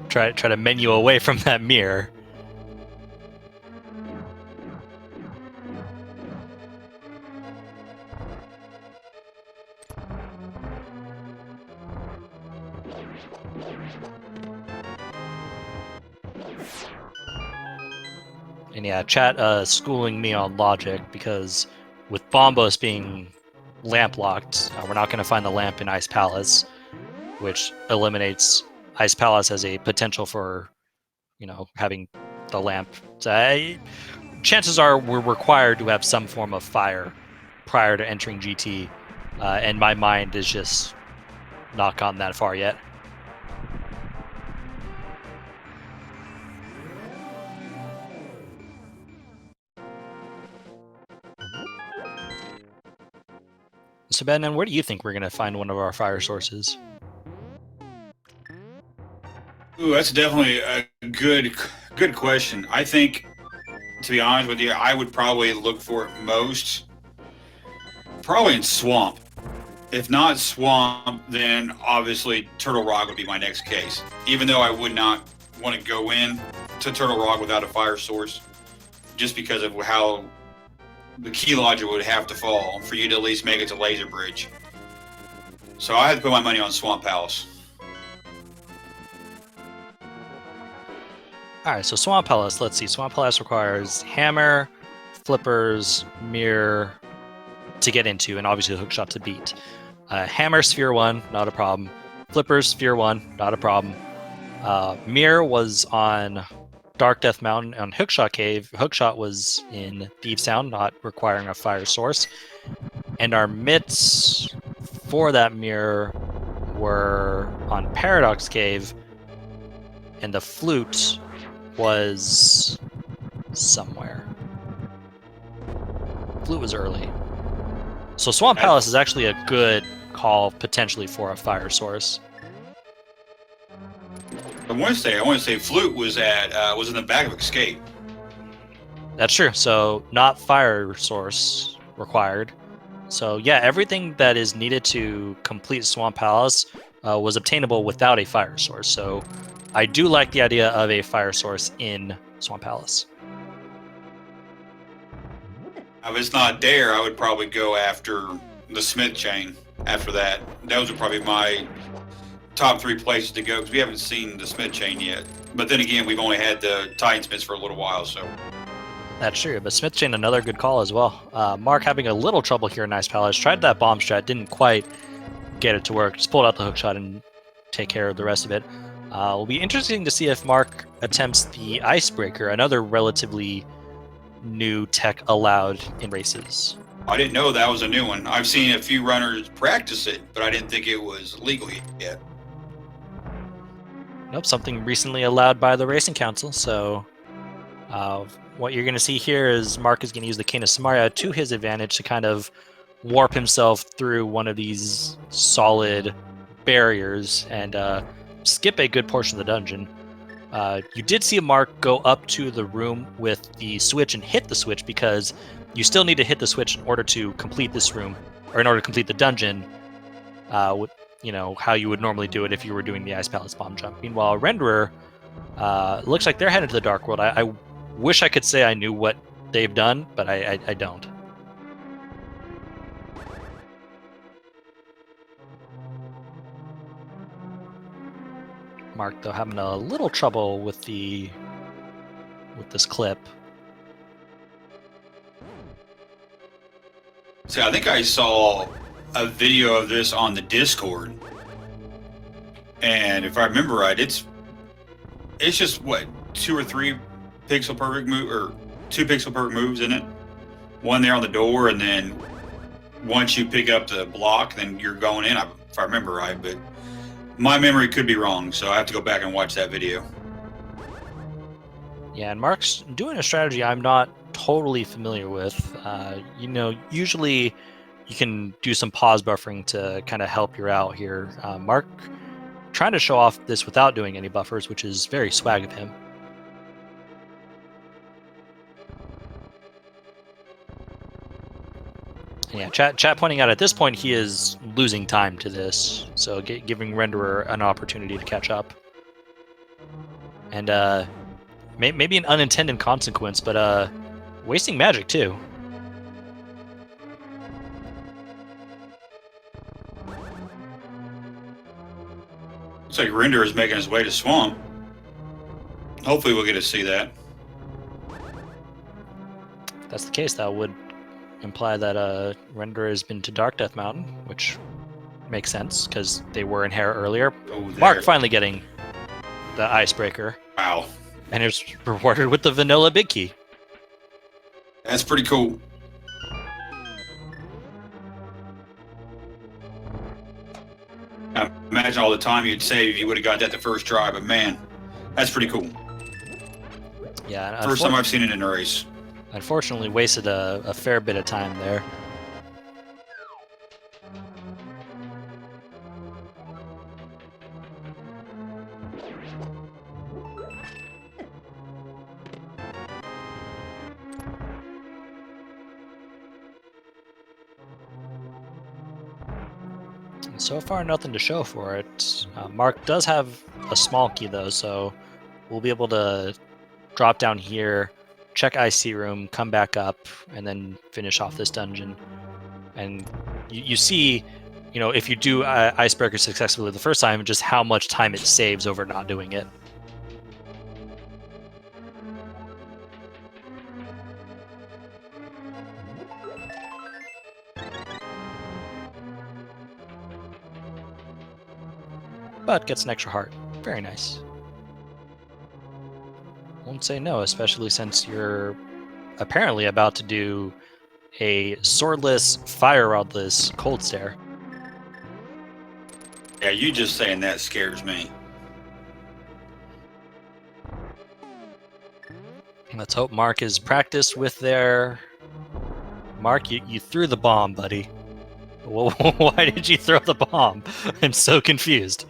try to menu away from that mirror. And yeah, chat schooling me on logic, because with Bombos being lamp locked, we're not going to find the lamp in Ice Palace, which eliminates Ice Palace as a potential for, you know, having the lamp. So chances are we're required to have some form of fire prior to entering GT, and my mind is just not gone that far yet. So Ben, and where do you think we're going to find one of our fire sources? Ooh, that's definitely a good question. I think, to be honest with you, I would probably look for it most probably in swamp. If not swamp, then obviously Turtle Rock would be my next case. Even though I would not want to go in to Turtle Rock without a fire source, just because of how the key logic would have to fall for you to at least make it to Laser Bridge. So I had to put my money on Swamp Palace. All right, so Swamp Palace. Let's see. Swamp Palace requires hammer, flippers, mirror to get into, and obviously the hookshot to beat. Hammer, sphere 1, not a problem. Flippers, sphere 1, not a problem. Mirror was on Dark Death Mountain on Hookshot Cave. Hookshot was in Thieves Town, not requiring a fire source. And our mitts for that mirror were on Paradox Cave, and the flute was somewhere. Flute was early. So Swamp Palace is actually a good call potentially for a fire source. I want to say Flute was in the back of Escape. That's true. So not fire source required. So yeah, everything that is needed to complete Swamp Palace was obtainable without a fire source. So I do like the idea of a fire source in Swamp Palace. If it's not there, I would probably go after the Smith chain. After that, those are probably my top 3 places to go because we haven't seen the Smith chain yet. But then again, we've only had the Titan Smiths for a little while, so. That's true, but Smith chain another good call as well. Mark having a little trouble here in Ice Palace. Tried that bomb strat, didn't quite get it to work. Just pulled out the hookshot and take care of the rest of it. It'll be interesting to see if Mark attempts the Icebreaker, another relatively new tech allowed in races. I didn't know that was a new one. I've seen a few runners practice it, but I didn't think it was legal yet. Nope, something recently allowed by the Racing Council. So what you're going to see here is Mark is going to use the Cane of Samaria to his advantage to kind of warp himself through one of these solid barriers and skip a good portion of the dungeon. You did see Mark go up to the room with the switch and hit the switch because you still need to hit the switch in order to complete this room, or in order to complete the dungeon, with, how you would normally do it if you were doing the Ice Palace bomb jump. Meanwhile, Renderer, looks like they're headed to the Dark World. I wish I could say I knew what they've done, but I don't. Mark, though, having a little trouble with this clip. See, I think I saw a video of this on the Discord, and if I remember right, it's just what 2 or 3 pixel perfect move or 2 pixel perfect moves in it. One there on the door, and then once you pick up the block, then you're going in. If I remember right, but my memory could be wrong, so I have to go back and watch that video. Yeah, and Mark's doing a strategy I'm not totally familiar with. Usually you can do some pause buffering to kind of help you out here. Mark trying to show off this without doing any buffers, which is very swag of him. Yeah, chat pointing out at this point he is losing time to this, so giving Renderer an opportunity to catch up. And maybe an unintended consequence, but wasting magic too. Looks like Renderer is making his way to Swamp. Hopefully we'll get to see that. If that's the case, that would imply that Renderer has been to Dark Death Mountain, which makes sense because they were in Hera earlier. Oh, Mark finally getting the Icebreaker. Wow. And is rewarded with the Vanilla Big Key. That's pretty cool. I imagine all the time you'd save if you would have got that the first try, but man, that's pretty cool. Yeah. First time I've seen it in a race. Unfortunately, wasted a fair bit of time there. So far, nothing to show for it. Mark does have a small key, though, so we'll be able to drop down here, check IC room, come back up, and then finish off this dungeon. And you see, if you do Icebreaker successfully the first time, just how much time it saves over not doing it. But gets an extra heart. Very nice. Won't say no, especially since you're apparently about to do a swordless, fire rodless cold stare. Yeah, you just saying that scares me. Let's hope Mark is practiced with their... Mark, you threw the bomb, buddy. Why did you throw the bomb? I'm so confused.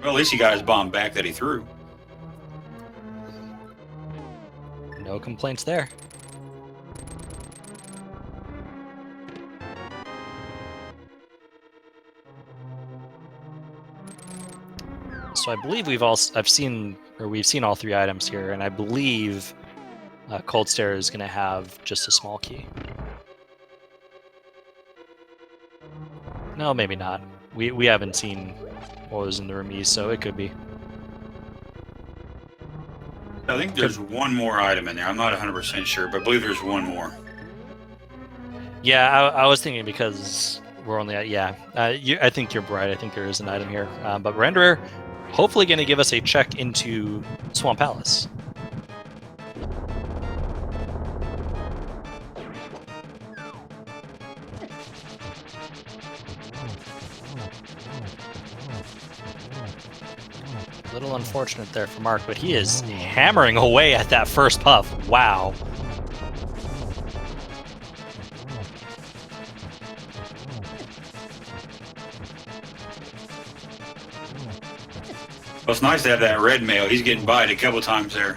Well, at least he got his bomb back that he threw. No complaints there. So I believe we've seen all three items here, and I believe Cold Stare is going to have just a small key. No, maybe not. We haven't seen what was in the remise, so it could be. I think there's one more item in there. I'm not 100% sure, but I believe there's one more. Yeah, I was thinking because we're only at... Yeah, I think you're right. I think there is an item here. But Renderer, hopefully going to give us a check into Swamp Palace. A little unfortunate there for Mark, but he is hammering away at that first puff. Wow. Well, it's nice to have that red mail. He's getting by it a couple times there.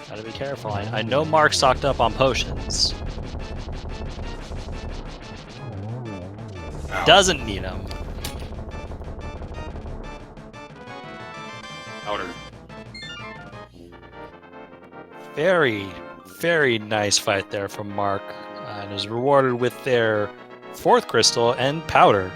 Gotta be careful. I know Mark stocked up on potions. Ow. Doesn't need them. Outer. Very, very nice fight there from Mark, and is rewarded with their 4th crystal and powder.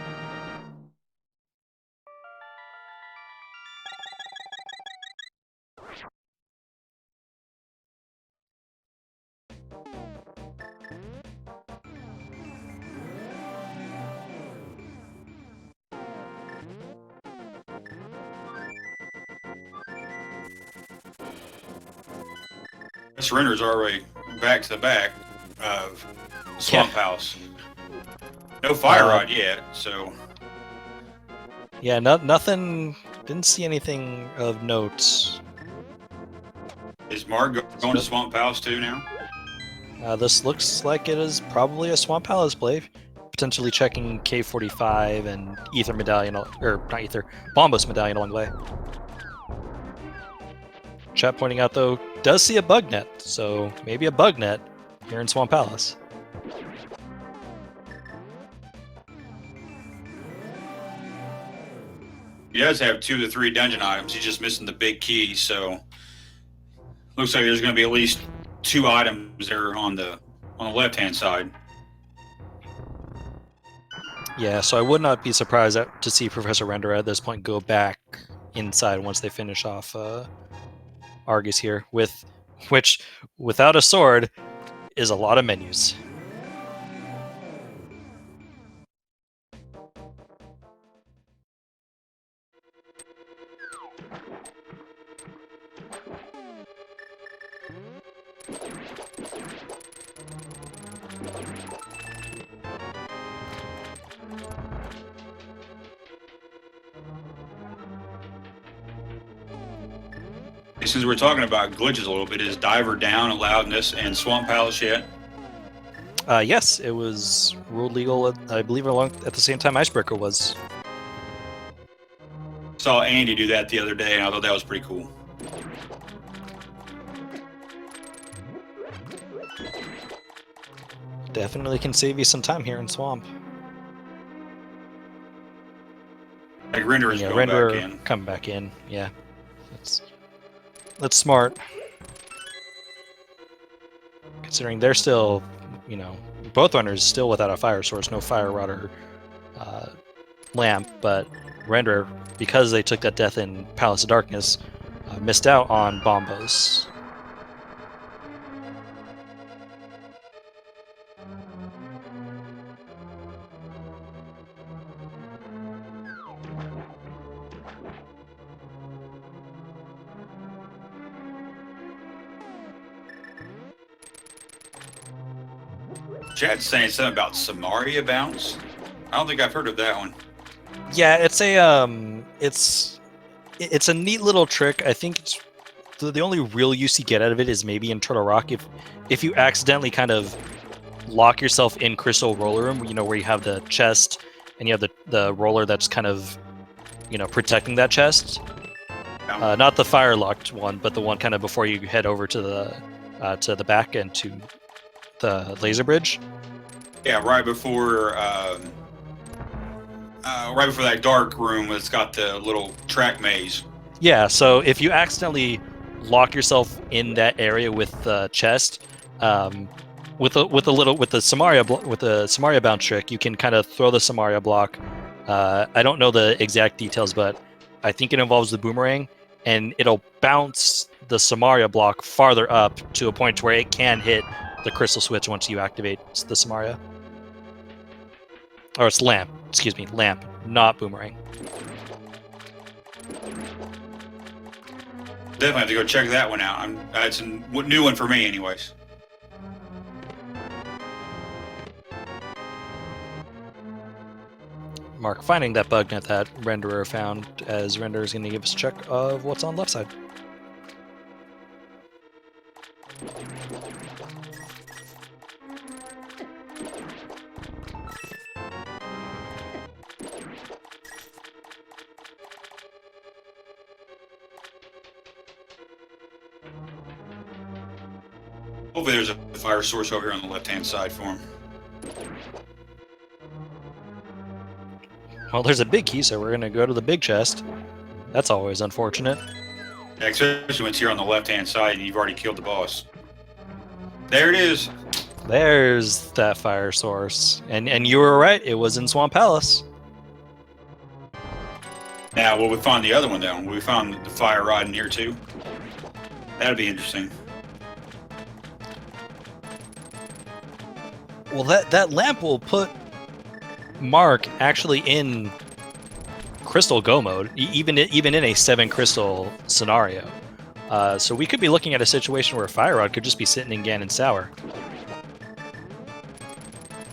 Surrender's already back to the back of Swamp House. No fire rod yet, so... Yeah, nothing... Didn't see anything of note. Is Mark going to Swamp House too now? This looks like it is probably a Swamp Palace play. Potentially checking K45 and Ether Medallion, or not Ether, Bombos Medallion along the way. Chat pointing out, though, does see a bug net, so maybe a bug net here in Swamp Palace. He does have 2 to 3 dungeon items. He's just missing the big key, so looks like there's going to be at least 2 items there on the left-hand side. Yeah, so I would not be surprised to see Professor Renderer at this point go back inside once they finish off Argus here, which without a sword is a lot of menus. Since we're talking about glitches a little bit, is Diver down in loudness and Swamp Palace yet? Yes, it was ruled legal, I believe, at the same time Icebreaker was. Saw Andy do that the other day, and I thought that was pretty cool. Definitely can save you some time here in Swamp. Like Renderer's Yeah, going Renderer back in. coming back in. Yeah, that's smart. Considering they're still, both runners still without a fire source, no fire rod or lamp, but Renderer, because they took that death in Palace of Darkness, missed out on Bombos. Chad's saying something about Samaria bounce. I don't think I've heard of that one. Yeah, it's a neat little trick. I think it's the only real use you get out of it is maybe in Turtle Rock if you accidentally kind of lock yourself in Crystal Roller Room, where you have the chest and you have the roller that's kind of protecting that chest. Not the fire locked one, but the one kind of before you head over to the back and to the laser bridge. Yeah, right before that dark room that's got the little track maze. Yeah, so if you accidentally lock yourself in that area with the chest, with the Samaria bounce trick, you can kind of throw the Samaria block. I don't know the exact details, but I think it involves the boomerang, and it'll bounce the Samaria block farther up to a point where it can hit the crystal switch once you activate the Samaria. Or it's lamp, not boomerang. Definitely have to go check that one out. It's a new one for me, anyways. Mark finding that bug net that Renderer found, as Renderer is going to give us a check of what's on the left side. Hopefully there's a fire source over here on the left-hand side for him. Well, there's a big key, so we're going to go to the big chest. That's always unfortunate. Yeah, especially when it's here on the left-hand side and you've already killed the boss. There it is. There's that fire source. And you were right, it was in Swamp Palace. Now, will we find the other one, though? Will we find the fire rod in here, too? That'd be interesting. Well, that lamp will put Mark actually in crystal go mode, even in a 7 crystal scenario. So we could be looking at a situation where Fire Rod could just be sitting in Ganon Sour.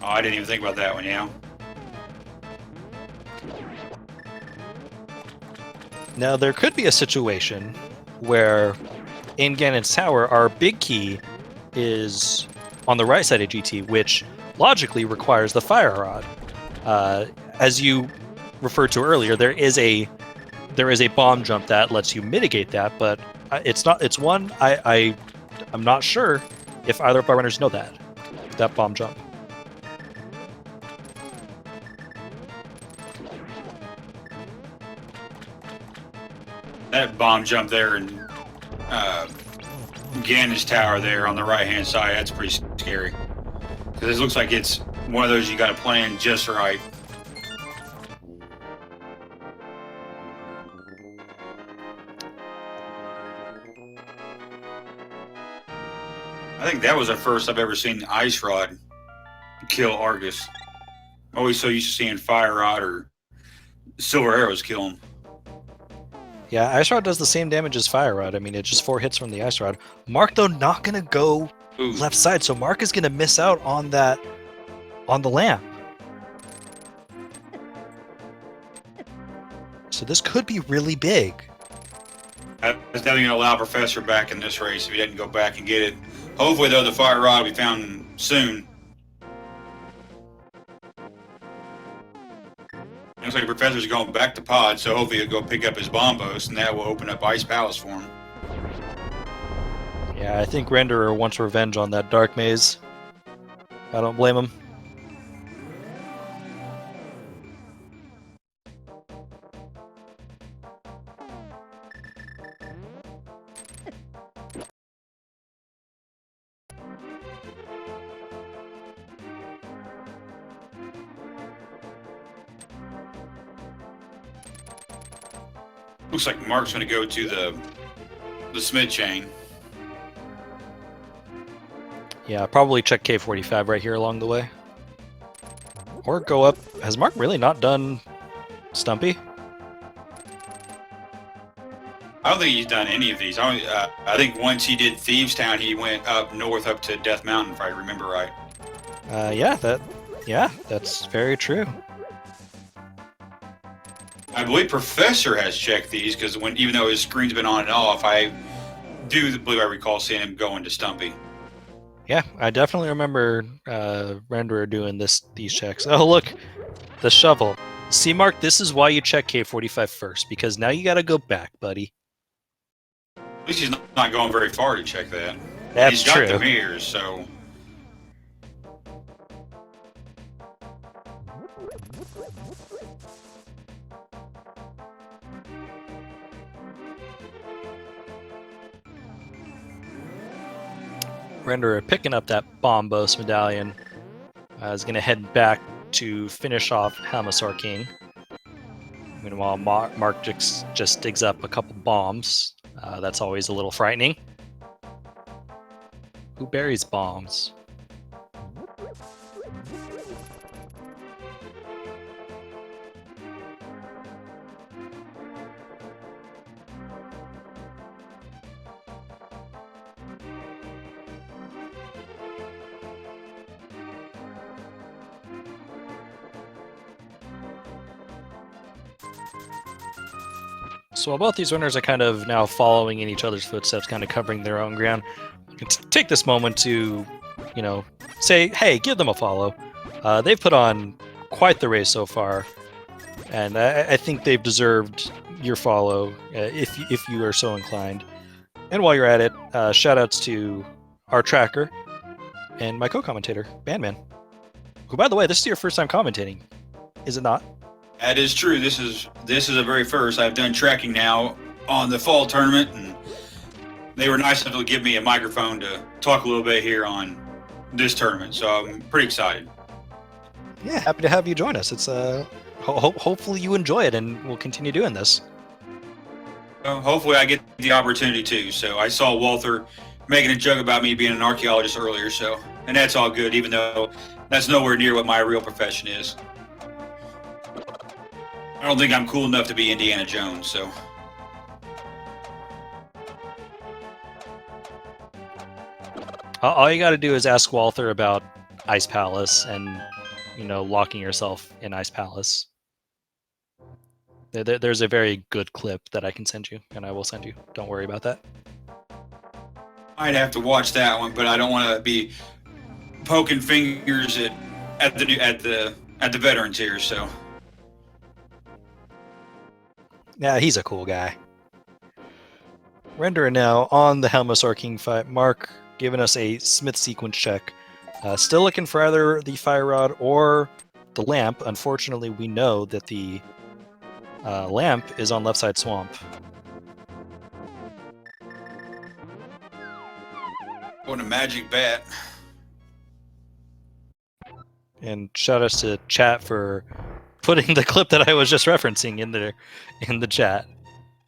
Oh, I didn't even think about that one, yeah. Now, there could be a situation where in Ganon's Tower, our big key is on the right side of GT, which logically requires the Fire Rod. As you referred to earlier, there is a bomb jump that lets you mitigate that, but I'm not sure if either of our runners know that bomb jump. That bomb jump there in Ganon's Tower there on the right-hand side, that's pretty scary. Because it looks like it's one of those you got to plan just right. I think that was the first I've ever seen Ice Rod kill Argus. Always so used to seeing Fire Rod or Silver Arrows kill him. Yeah, Ice Rod does the same damage as Fire Rod. I mean, it's just 4 hits from the Ice Rod. Mark, though, not going to go left side, so Mark is going to miss out on the lamp. So this could be really big. That's definitely going to allow Professor back in this race if he doesn't go back and get it. Hopefully, though, the Fire Rod will be found soon. like Professor's going back to pod, so hopefully he'll go pick up his bombos, and that will open up Ice Palace for him. Yeah, I think Renderer wants revenge on that Dark Maze. I don't blame him. Looks like Mark's going to go to the Smith chain. Yeah, probably check K45 right here along the way. Or go up. Has Mark really not done Stumpy? I don't think he's done any of these. I think once he did Thieves Town, he went up north up to Death Mountain, if I remember right. Yeah, that's very true. I believe Professor has checked these because even though his screen's been on and off, I do believe I recall seeing him going to Stumpy. Yeah, I definitely remember Renderer doing these checks. Oh, look, the shovel. See, Mark, this is why you check K45 first, because now you got to go back, buddy. At least he's not going very far to check that. That's true. He's got true. the mirrors, so... Renderer picking up that Bombos medallion is going to head back to finish off Helmasaur King. Meanwhile, Mark just digs up a couple bombs. That's always a little frightening. Who buries bombs? So while both these runners are kind of now following in each other's footsteps, kind of covering their own ground, I can take this moment to, say, hey, give them a follow. They've put on quite the race so far, and I think they've deserved your follow if you are so inclined. And while you're at it, shout-outs to our tracker and my co-commentator, Bandman, who, by the way, this is your first time commentating, is it not? That is true. This is a very first. I've done tracking now on the fall tournament, and they were nice enough to give me a microphone to talk a little bit here on this tournament. So I'm pretty excited. Yeah, happy to have you join us. It's hopefully you enjoy it, and we'll continue doing this. Well, hopefully I get the opportunity too. So I saw Walther making a joke about me being an archaeologist earlier. So, and that's all good, even though that's nowhere near what my real profession is. I don't think I'm cool enough to be Indiana Jones, so. All you got to do is ask Walther about Ice Palace and, locking yourself in Ice Palace. There's a very good clip that I can send you, and I will send you. Don't worry about that. I'd have to watch that one, but I don't want to be poking fingers at the veterans here, so. Yeah, he's a cool guy. Renderer now on the Helmasaur King fight. Mark giving us a Smith sequence check. Still looking for either the Fire Rod or the lamp. Unfortunately, we know that the lamp is on left side swamp. What a magic bat. And shout outs to chat for putting the clip that I was just referencing in the chat.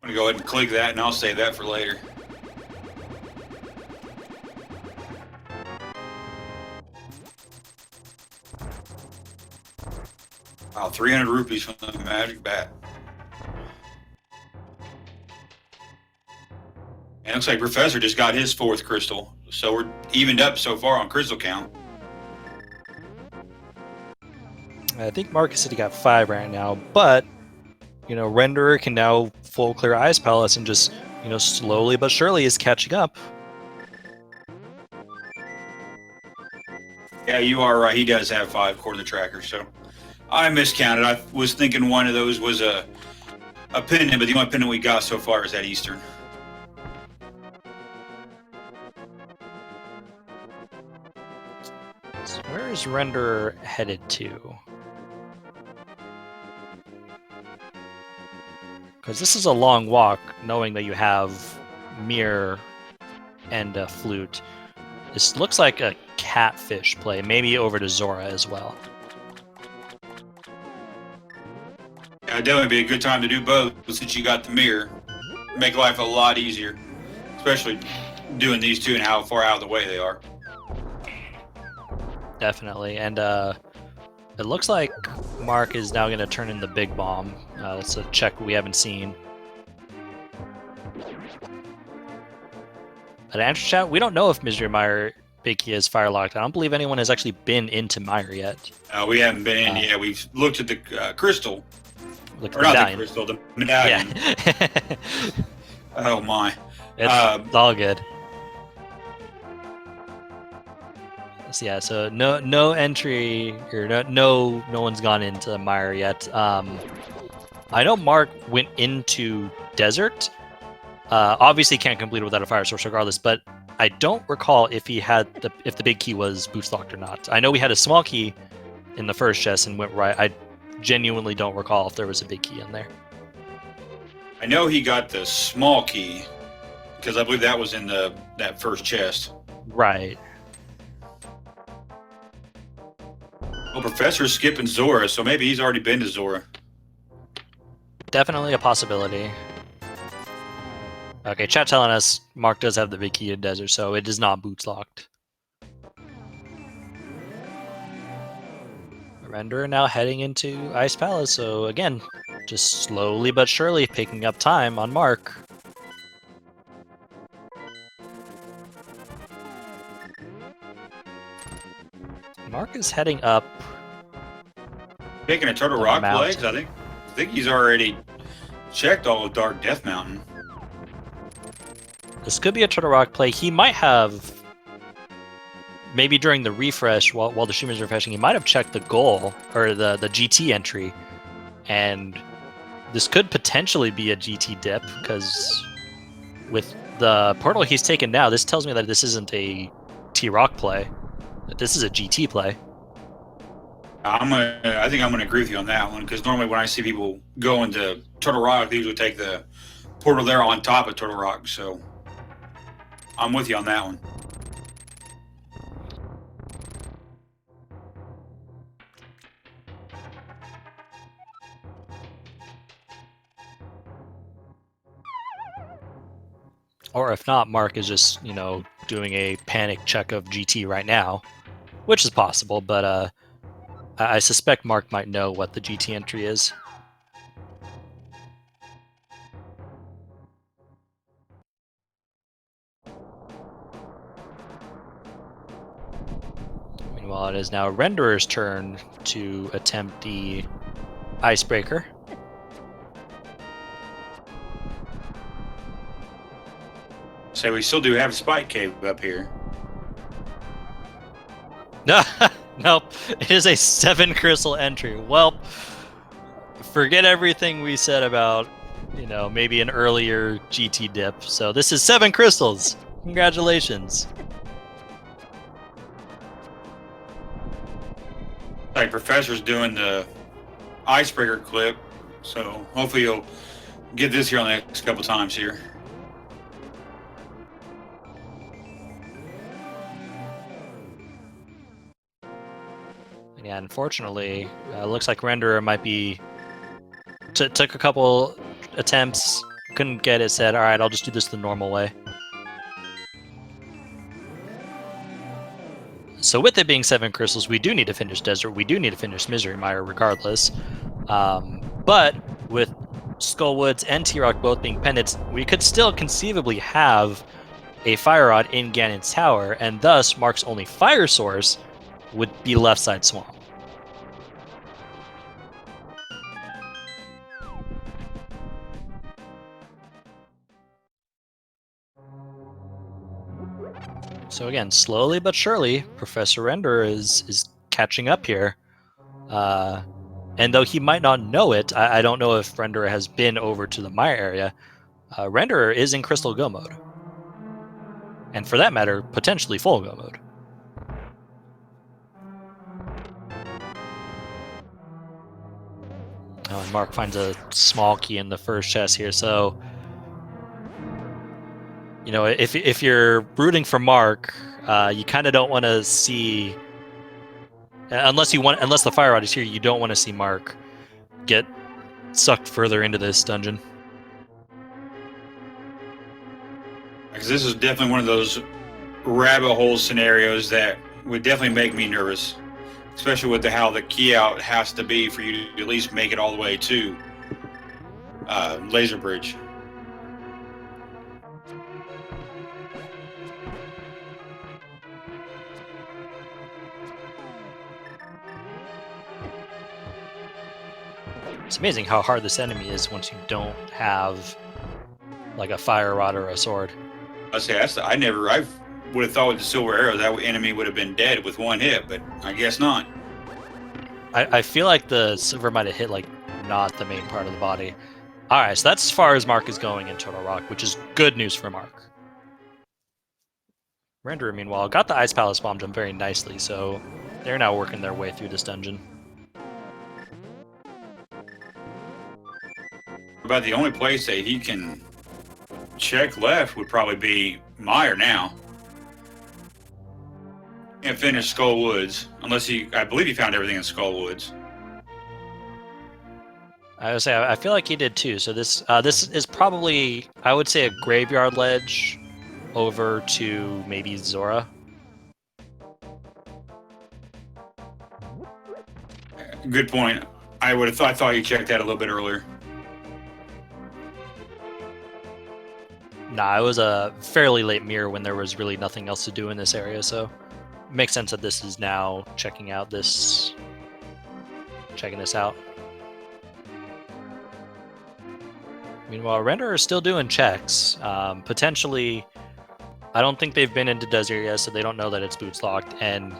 I'm gonna go ahead and click that, and I'll save that for later. Wow, 300 rupees from the magic bat. And it looks like Professor just got his 4th crystal, so we're evened up so far on crystal count. I think Marcus said he got 5 right now, but Renderer can now full clear Ice Palace and just slowly but surely is catching up. Yeah, you are right. He does have 5 according to the tracker, so I miscounted. I was thinking one of those was a pendant, but the only pendant we got so far is that Eastern. So where is Renderer headed to? Because this is a long walk, knowing that you have Mirror and a flute. This looks like a catfish play, maybe over to Zora as well. Yeah, it'd definitely be a good time to do both since you got the mirror. Make life a lot easier, especially doing these two and how far out of the way they are. Definitely, and it looks like Mark is now going to turn in the big bomb. That's a check we haven't seen. At Answer Chat, we don't know if Misery Mire Big Key is fire locked. I don't believe anyone has actually been into Mire yet. We haven't been in yet. We've looked at the crystal. Look Or not the crystal, the medallion. Yeah. Oh my. It's all good. So yeah, so no entry, or no one's gone into Mire yet. I know Mark went into Desert. Obviously can't complete it without a fire source regardless, but I don't recall if if the big key was boots locked or not. I know we had a small key in the first chest and went right. I genuinely don't recall if there was a big key in there. I know he got the small key because I believe that was in that first chest. Right. Well, Professor's skipping Zora, so maybe he's already been to Zora. Definitely a possibility. Okay, chat telling us Mark does have the big key in Desert, so it is not boots locked. Renderer now heading into Ice Palace, so again, just slowly but surely picking up time on Mark. Mark is heading up. Taking a Turtle Rock legs, I think he's already checked all of Dark Death Mountain. This could be a Turtle Rock play. He might have, maybe during the refresh, while the stream is refreshing, he might have checked the goal, or the GT entry. And this could potentially be a GT dip, because with the portal he's taken now, this tells me that this isn't a T-Rock play. That this is a GT play. I think I'm gonna agree with you on that one, because normally when I see people go into Turtle Rock, they usually take the portal there on top of Turtle Rock, so I'm with you on that one. Or if not, Mark is just, doing a panic check of GT right now, which is possible, but I suspect Mark might know what the GT entry is. Meanwhile, it is now Renderer's turn to attempt the Icebreaker. So we still do have a Spike Cave up here. Nope, it is a 7 crystal entry. Well, forget everything we said about, maybe an earlier GT dip. So this is 7 crystals. Congratulations. Like Professor's doing the Icebreaker clip, so hopefully you'll get this here on the next couple times here. Yeah, unfortunately, looks like Renderer might be took a couple attempts, couldn't get it, said, all right, I'll just do this the normal way. So with it being 7 crystals, we do need to finish Desert, we do need to finish Misery Mire regardless. But with Skullwoods and T-Rock both being pendants, we could still conceivably have a Fire Rod in Ganon's Tower, and thus Mark's only fire source would be Left Side Swamp. So again, slowly but surely, Professor Renderer is catching up here. And though he might not know it, I don't know if Renderer has been over to the Mire area. Renderer is in Crystal Go mode. And for that matter, potentially full Go mode. Oh, and Mark finds a small key in the first chest here, so you know, if you're rooting for Mark, you kind of don't want to see, unless the fire rod is here, you don't want to see Mark get sucked further into this dungeon. Because this is definitely one of those rabbit hole scenarios that would definitely make me nervous, especially with how the key out has to be for you to at least make it all the way to Laser Bridge. It's amazing how hard this enemy is once you don't have like a fire rod or a sword. I would have thought with the silver arrow that enemy would have been dead with one hit, but I guess not. I feel like the silver might have hit like not the main part of the body. All right, so that's as far as Mark is going in Total Rock, which is good news for Mark. Renderer, meanwhile, got the Ice Palace bomb jump very nicely, so they're now working their way through this dungeon. About the only place that he can check left would probably be Mire now. Can't finish Skull Woods unless I believe he found everything in Skull Woods. I would say I feel like he did too. So this is probably, I would say, a graveyard ledge over to maybe Zora. Good point. I thought you checked that a little bit earlier. Nah, it was a fairly late mirror when there was really nothing else to do in this area, so it makes sense that this is now checking this out. Meanwhile, Renderer is still doing checks. Potentially, I don't think they've been into Desert yet, so they don't know that it's boots locked, and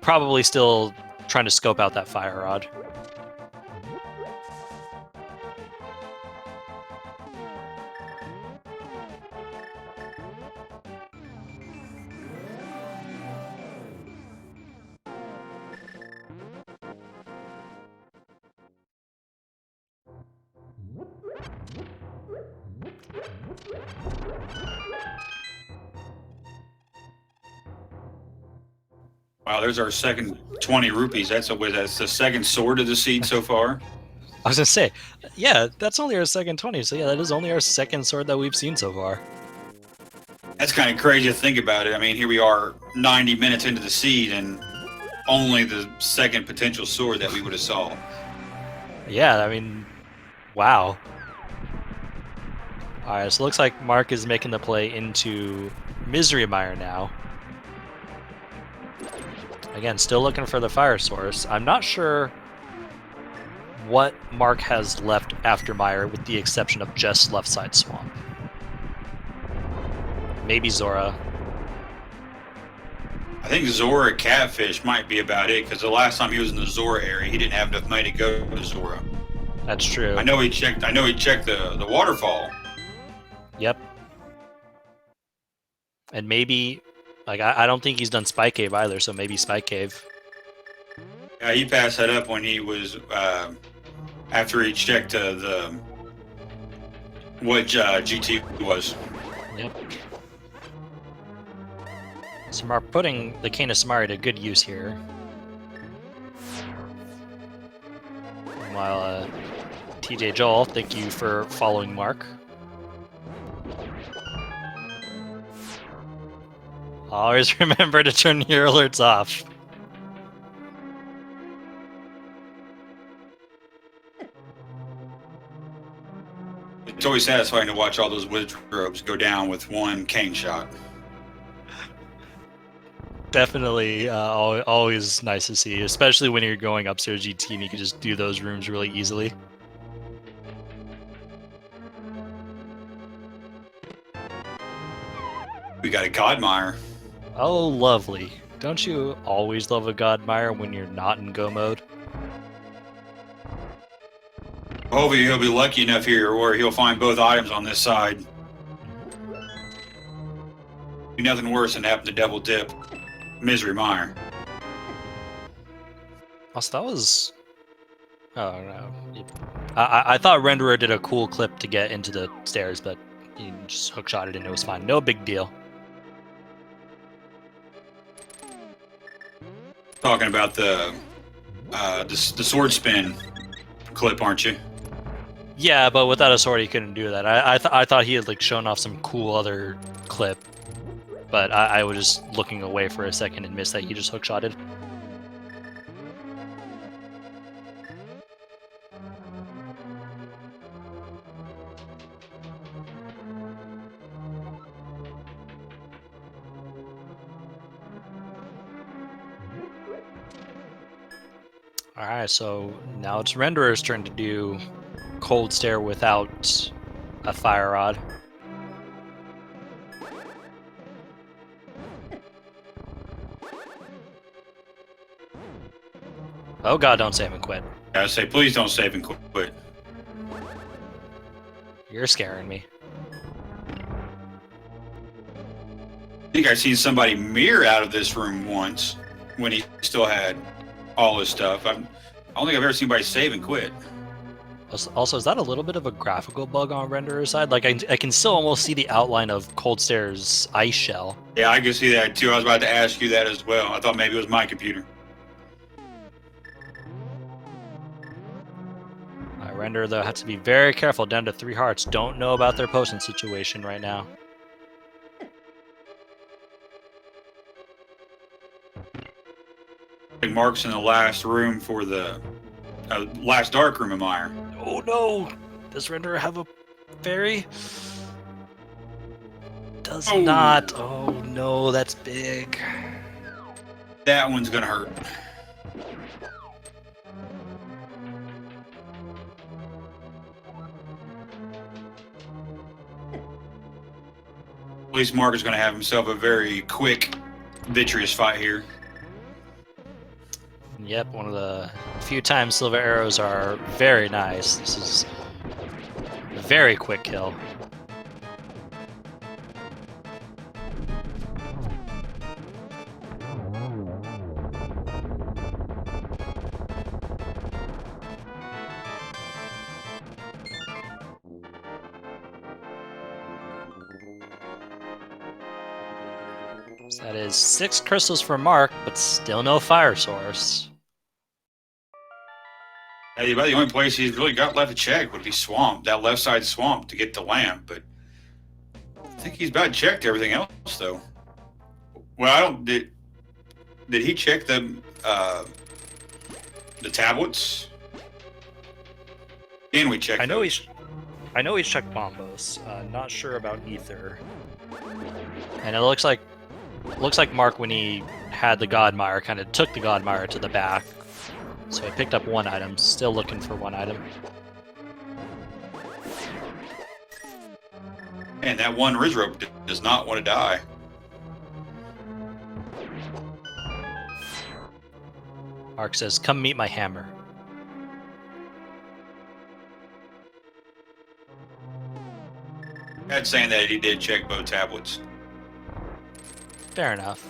probably still trying to scope out that fire rod. Wow, there's our second 20 rupees. That's the second sword of the seed so far. I was gonna say, yeah, that's only our second 20, so yeah, that is only our second sword that we've seen so far. That's kind of crazy to think about it. I mean, here we are 90 minutes into the seed and only the second potential sword that we would have saw. Yeah, I mean, wow. Alright, so it looks like Mark is making the play into Misery Mire now. Again, still looking for the fire source. I'm not sure what Mark has left after Mire, with the exception of just left side swamp. Maybe Zora. I think Zora Catfish might be about it, because the last time he was in the Zora area, he didn't have enough money to go to Zora. That's true. I know he checked the waterfall. Yep. And maybe, like, I don't think he's done Spy Cave either, so maybe Spy Cave. Yeah, he passed that up when he was after he checked what GT was. Yep. So Mark putting the Cane of Samari to good use here. While TJ Joel, thank you for following Mark. Always remember to turn your alerts off. It's always satisfying to watch all those wardrobes go down with one cane shot. Definitely always nice to see, especially when you're going upstairs GT and you can just do those rooms really easily. We got a Godmire. Oh, lovely. Don't you always love a Godmire when you're not in Go mode? Hopefully he'll be lucky enough here where he'll find both items on this side. Be nothing worse than having to double dip Misery Mire. Also, that was. Oh no. I thought Renderer did a cool clip to get into the stairs, but he just hookshot it and it was fine. No big deal. Talking about the sword spin clip, aren't you? Yeah, but without a sword, he couldn't do that. I thought he had like shown off some cool other clip, but I was just looking away for a second and missed that he just hookshotted. Alright, so now it's Renderer's turn to do Cold Stare without a Fire Rod. Oh god, don't save and quit. I say, please don't save and quit. You're scaring me. I think I've seen somebody mirror out of this room once when he still had all his stuff. I don't think I've ever seen anybody save and quit. Also, is that a little bit of a graphical bug on Renderer's side? Like, I can still almost see the outline of Cold Stare's ice shell. Yeah, I can see that too. I was about to ask you that as well. I thought maybe it was my computer. Renderer, though, has to be very careful. Down to 3 hearts. Don't know about their potion situation right now. Mark's in the last room for the last dark room of Mire. Oh no! Does Renderer have a fairy? Does not. Oh no, that's big. That one's gonna hurt. At least Mark is gonna have himself a very quick, vitreous fight here. Yep, one of the few times silver arrows are very nice. This is a very quick kill. So that is 6 crystals for Mark, but still no fire source. Hey, about the only place he's really got left to check would be swamp, that left side swamp to get the lamp, but I think he's about checked everything else though. Well, I don't did he check the tablets? Can we check? I know he's checked Bombos. Not sure about Ether. And it looks like Mark, when he had the Godmire, kind of took the Godmire to the back. So I picked up 1 item, still looking for 1 item. And that one Rizrope does not want to die. Mark says, "Come meet my hammer." That's saying that he did check both tablets. Fair enough.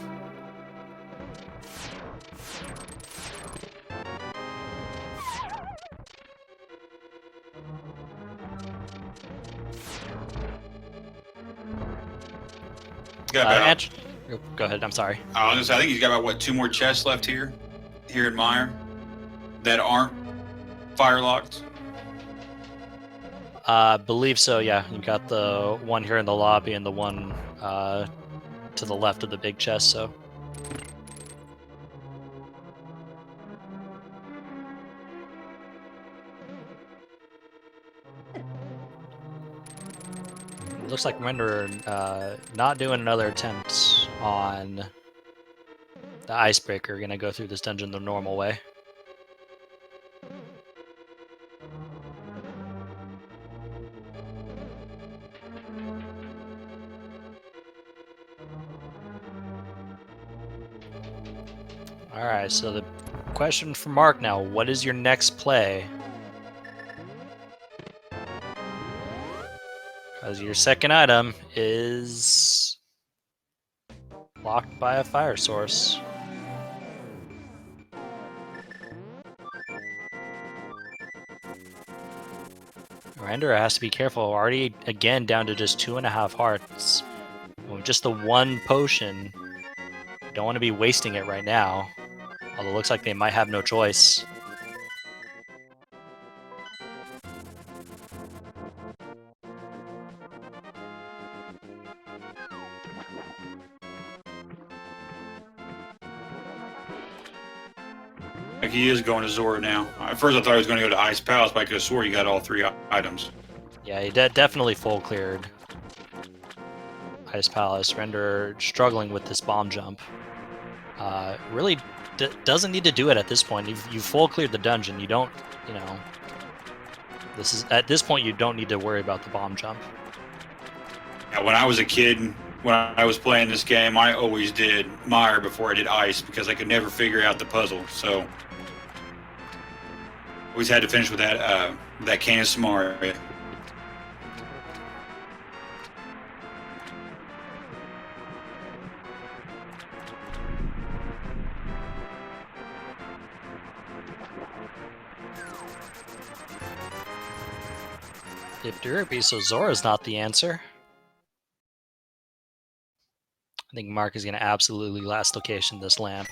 Go ahead, I'm sorry. I think he's got about, what, 2 more chests left here in Mire that aren't fire locked? Believe so, yeah. You got the one here in the lobby and the one to the left of the big chest, so. It looks like Renderer not doing another attempt on the icebreaker. Gonna go through this dungeon the normal way. Alright, so the question for Mark now, what is your next play? Because your second item is blocked by a fire source. Renderer has to be careful. We're already, again, down to just 2.5 hearts. With just the one potion. Don't want to be wasting it right now. Although it looks like they might have no choice. Like he is going to Zora now. At first I thought he was going to go to Ice Palace, but I could have swore he got all 3 items. Yeah, he definitely full cleared Ice Palace. Renderer struggling with this bomb jump. Really doesn't need to do it at this point. You've full cleared the dungeon. You don't, you know... At this point, you don't need to worry about the bomb jump. Yeah, when I was a kid, when I was playing this game, I always did Mire before I did Ice because I could never figure out the puzzle. So always had to finish with that can of Samara. If Derpy, so Zora's not the answer. I think Mark is going to absolutely last location this lamp.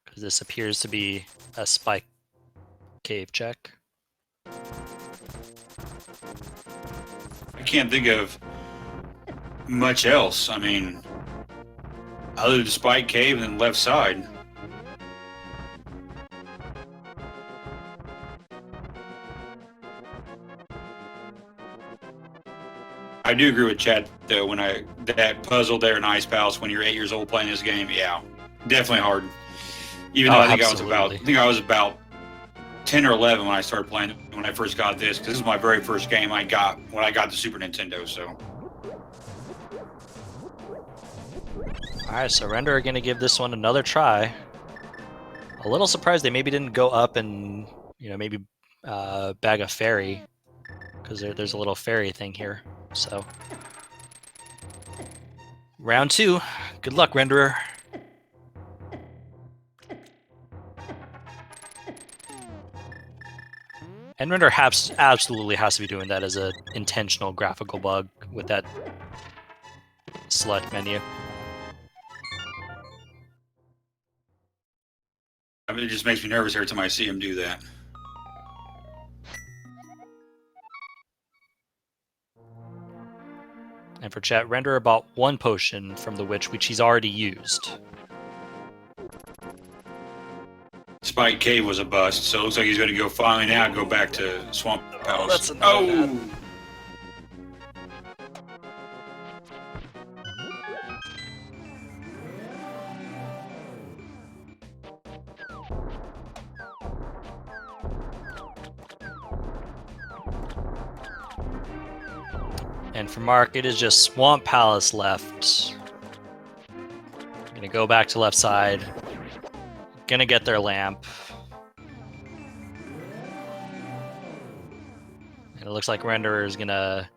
Because this appears to be a spike cave check. I can't think of much else. I mean, other than Spike Cave and the left side. I do agree with Chad though. When that puzzle there in Ice Palace when you're 8 years old playing this game, yeah, definitely hard. Even though I think I was about 10 or 11 when I started playing when I first got this, because this is my very first game I got when I got the Super Nintendo. So, all right, so Renderer going to give this one another try. A little surprised they maybe didn't go up and maybe bag a fairy, because there's a little fairy thing here. So, round 2. Good luck, Renderer. And Renderer absolutely has to be doing that as an intentional graphical bug with that select menu. I mean, it just makes me nervous every time I see him do that. And for chat, Renderer bought 1 potion from the witch, which he's already used. Spike Cave was a bust, so it looks like he's going to go finally now go back to Swamp Palace. That's another bad. And for Mark, it is just Swamp Palace left. Gonna go back to left side. Gonna get their lamp. And it looks like Renderer is gonna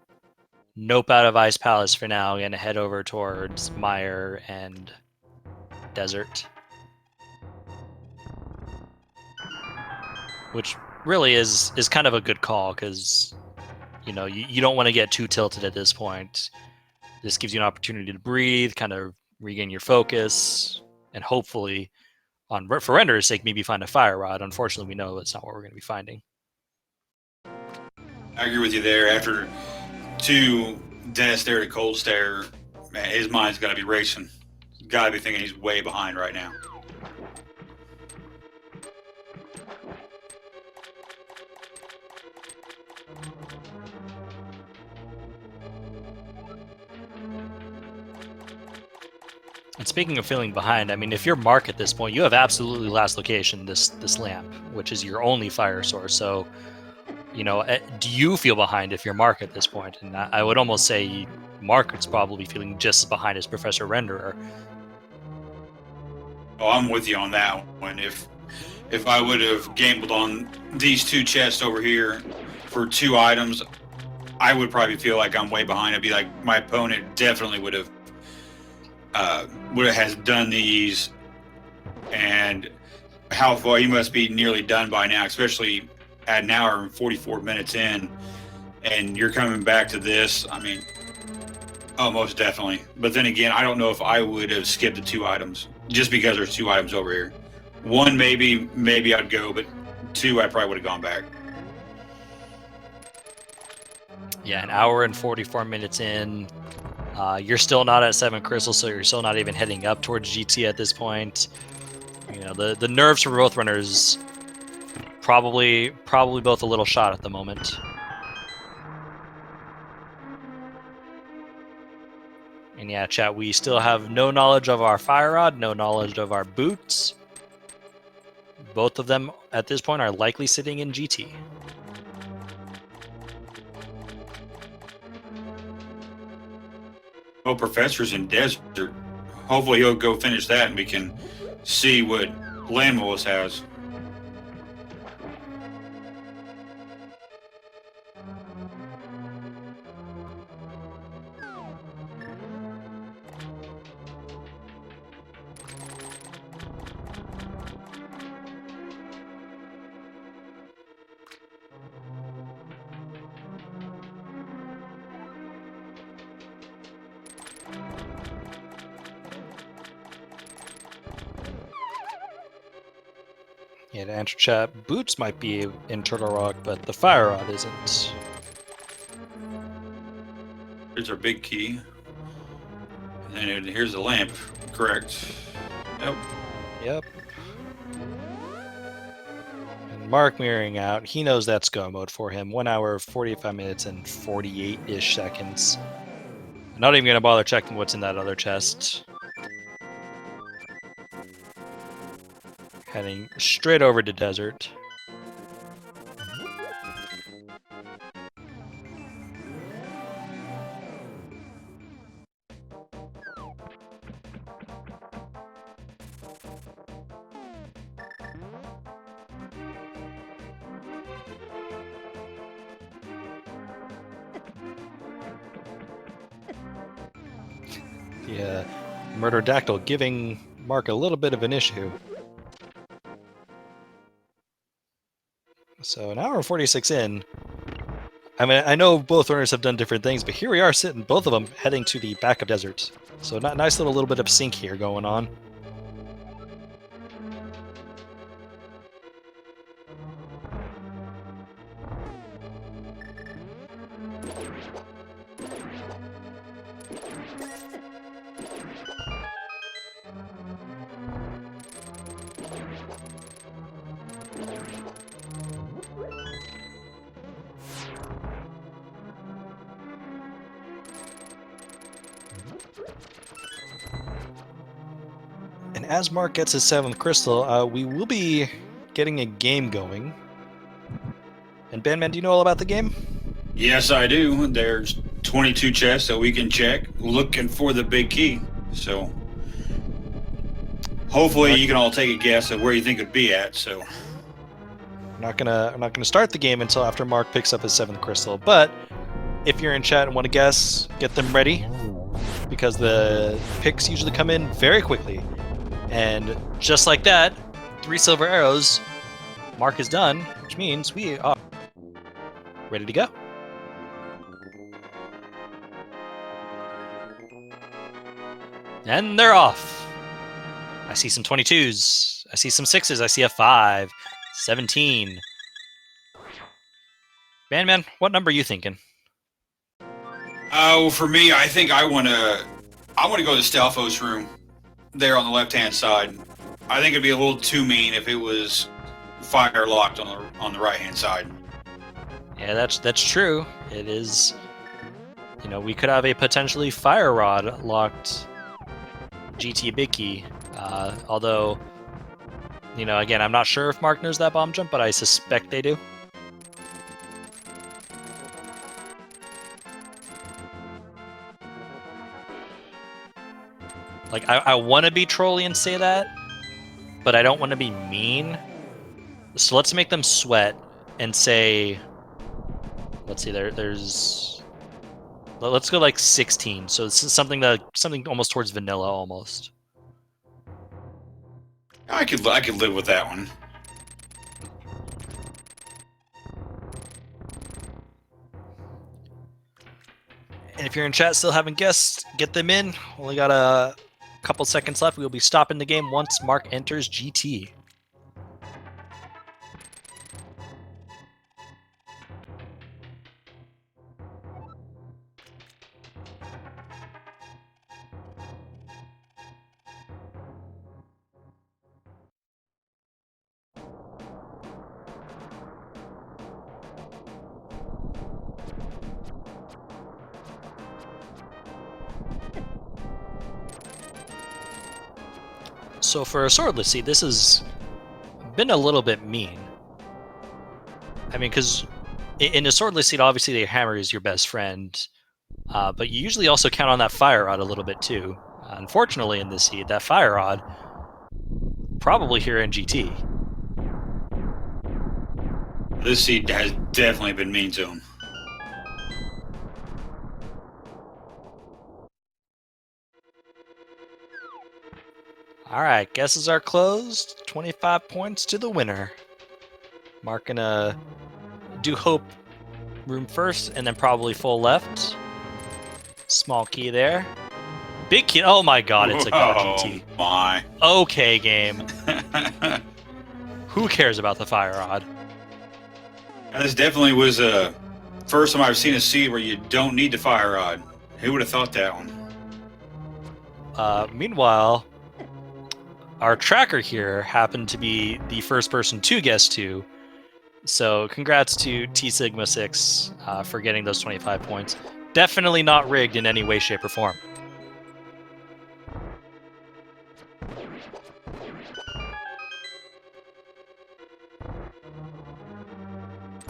nope out of Ice Palace for now. Gonna head over towards Mire and Desert. Which really is kind of a good call, because you don't want to get too tilted at this point. This gives you an opportunity to breathe, kind of regain your focus, and hopefully, for Renderer's sake, maybe find a fire rod. Unfortunately, we know that's not what we're going to be finding. I agree with you there. After 2 deaths there at Cold Stare, man, his mind's got to be racing. He's got to be thinking he's way behind right now. And speaking of feeling behind, I mean, if you're Mark at this point, you have absolutely last location this lamp, which is your only fire source. So, do you feel behind if you're Mark at this point? And I would almost say Mark is probably feeling just as behind as Professor Renderer. Oh, I'm with you on that one. If I would have gambled on these 2 chests over here for 2 items, I would probably feel like I'm way behind. I'd be like, my opponent definitely would have has done these, and how far you must be nearly done by now, especially at an hour and 44 minutes in, and you're coming back to this. I mean, oh, most definitely. But then again, I don't know if I would have skipped the 2 items just because there's 2 items over here. 1 maybe I'd go, but 2 I probably would have gone back. Yeah, an hour and 44 minutes in. You're still not at 7 crystals, so you're still not even heading up towards GT at this point. You know, the nerves for both runners probably both a little shot at the moment. And yeah, chat, we still have no knowledge of our fire rod, no knowledge of our boots. Both of them at this point are likely sitting in GT. Oh, Professor's in Desert. Hopefully he'll go finish that and we can see what Landmillis has. Yeah, to answer chat, boots might be in Turtle Rock, but the fire rod isn't. Here's our big key. And here's the lamp. Correct. Yep. Yep. And Mark mirroring out. He knows that's go mode for him. 1 hour, 45 minutes, and 48-ish seconds. I'm not even going to bother checking what's in that other chest. Heading straight over to Desert. Yeah, Murderdactyl giving Mark a little bit of an issue. So an hour and 46 in. I mean, I know both runners have done different things, but here we are sitting, both of them heading to the back of Desert. So nice little bit of sync here going on. And as Mark gets his 7th crystal, we will be getting a game going. And Bandman, do you know all about the game? Yes, I do. There's 22 chests that we can check, looking for the big key. So hopefully you can all take a guess at where you think it'd be at. So I'm not gonna start the game until after Mark picks up his 7th crystal. But if you're in chat and want to guess, get them ready, because the picks usually come in very quickly. And just like that, 3 silver arrows, Mark is done, which means we are ready to go. And they're off. I see some 22s. I see some 6s. I see a 5. 17. Bandman, what number are you thinking? Oh, for me, I think I want to go to Stalfos' room there on the left-hand side. I think it'd be a little too mean if it was fire locked on the right-hand side. Yeah, that's true. It is. You know, we could have a potentially fire rod locked GT Big Key. Although, you know, again, I'm not sure if Mark knows that bomb jump, but I suspect they do. Like, I want to be trolly and say that, but I don't want to be mean. So let's make them sweat and say, let's see, there's Let's go like 16. So it's something almost towards vanilla almost. I could live with that one. And if you're in chat still haven't guessed, get them in. Only got a couple seconds left. We'll be stopping the game once Mark enters GT. So for a swordless seed, this has been a little bit mean. I mean, because in a swordless seed, obviously the hammer is your best friend, but you usually also count on that fire rod a little bit too. Unfortunately, in this seed, that fire rod probably here in GT. This seed has definitely been mean to him. All right, guesses are closed. 25 points to the winner. Mark gonna do hope room first, and then probably full left. Small key there. Big key. Oh my god, it's a god GT. Oh my. Okay, game. Who cares about the fire rod? This definitely was a first time I've seen a seed where you don't need the fire rod. Who would have thought that one? Meanwhile, our tracker here happened to be the first person to guess 2. So congrats to T Sigma 6 for getting those 25 points. Definitely not rigged in any way, shape, or form.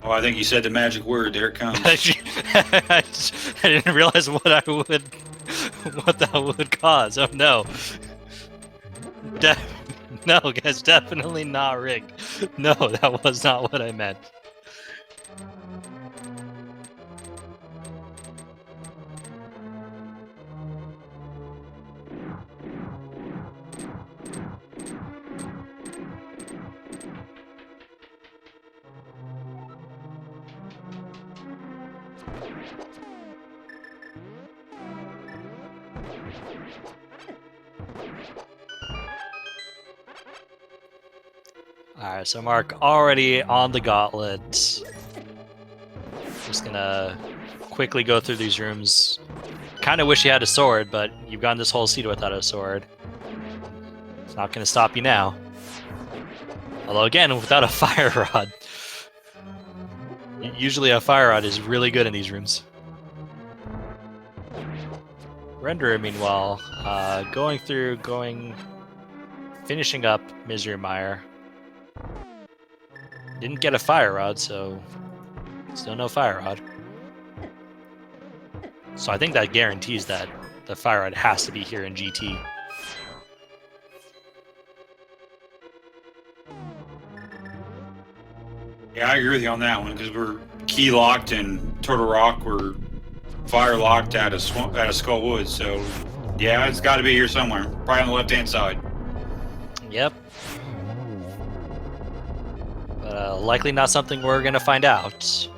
Oh, I think you said the magic word. There it comes. I didn't realize what that would cause. Oh no. No, guys, definitely not rigged. No, that was not what I meant. Alright, so Mark already on the gauntlet. Just gonna quickly go through these rooms. Kind of wish you had a sword, but you've gone this whole seed without a sword. It's not gonna stop you now. Although again, without a fire rod. Usually a fire rod is really good in these rooms. Renderer, meanwhile, finishing up Misery Mire. Didn't get a fire rod, so still no fire rod. So I think that guarantees that the fire rod has to be here in GT. Yeah, I agree with you on that one because we're key locked and Turtle Rock were fire locked out of Skull Woods. So yeah, it's got to be here somewhere, probably on the left-hand side. Yep. But likely not something we're gonna find out.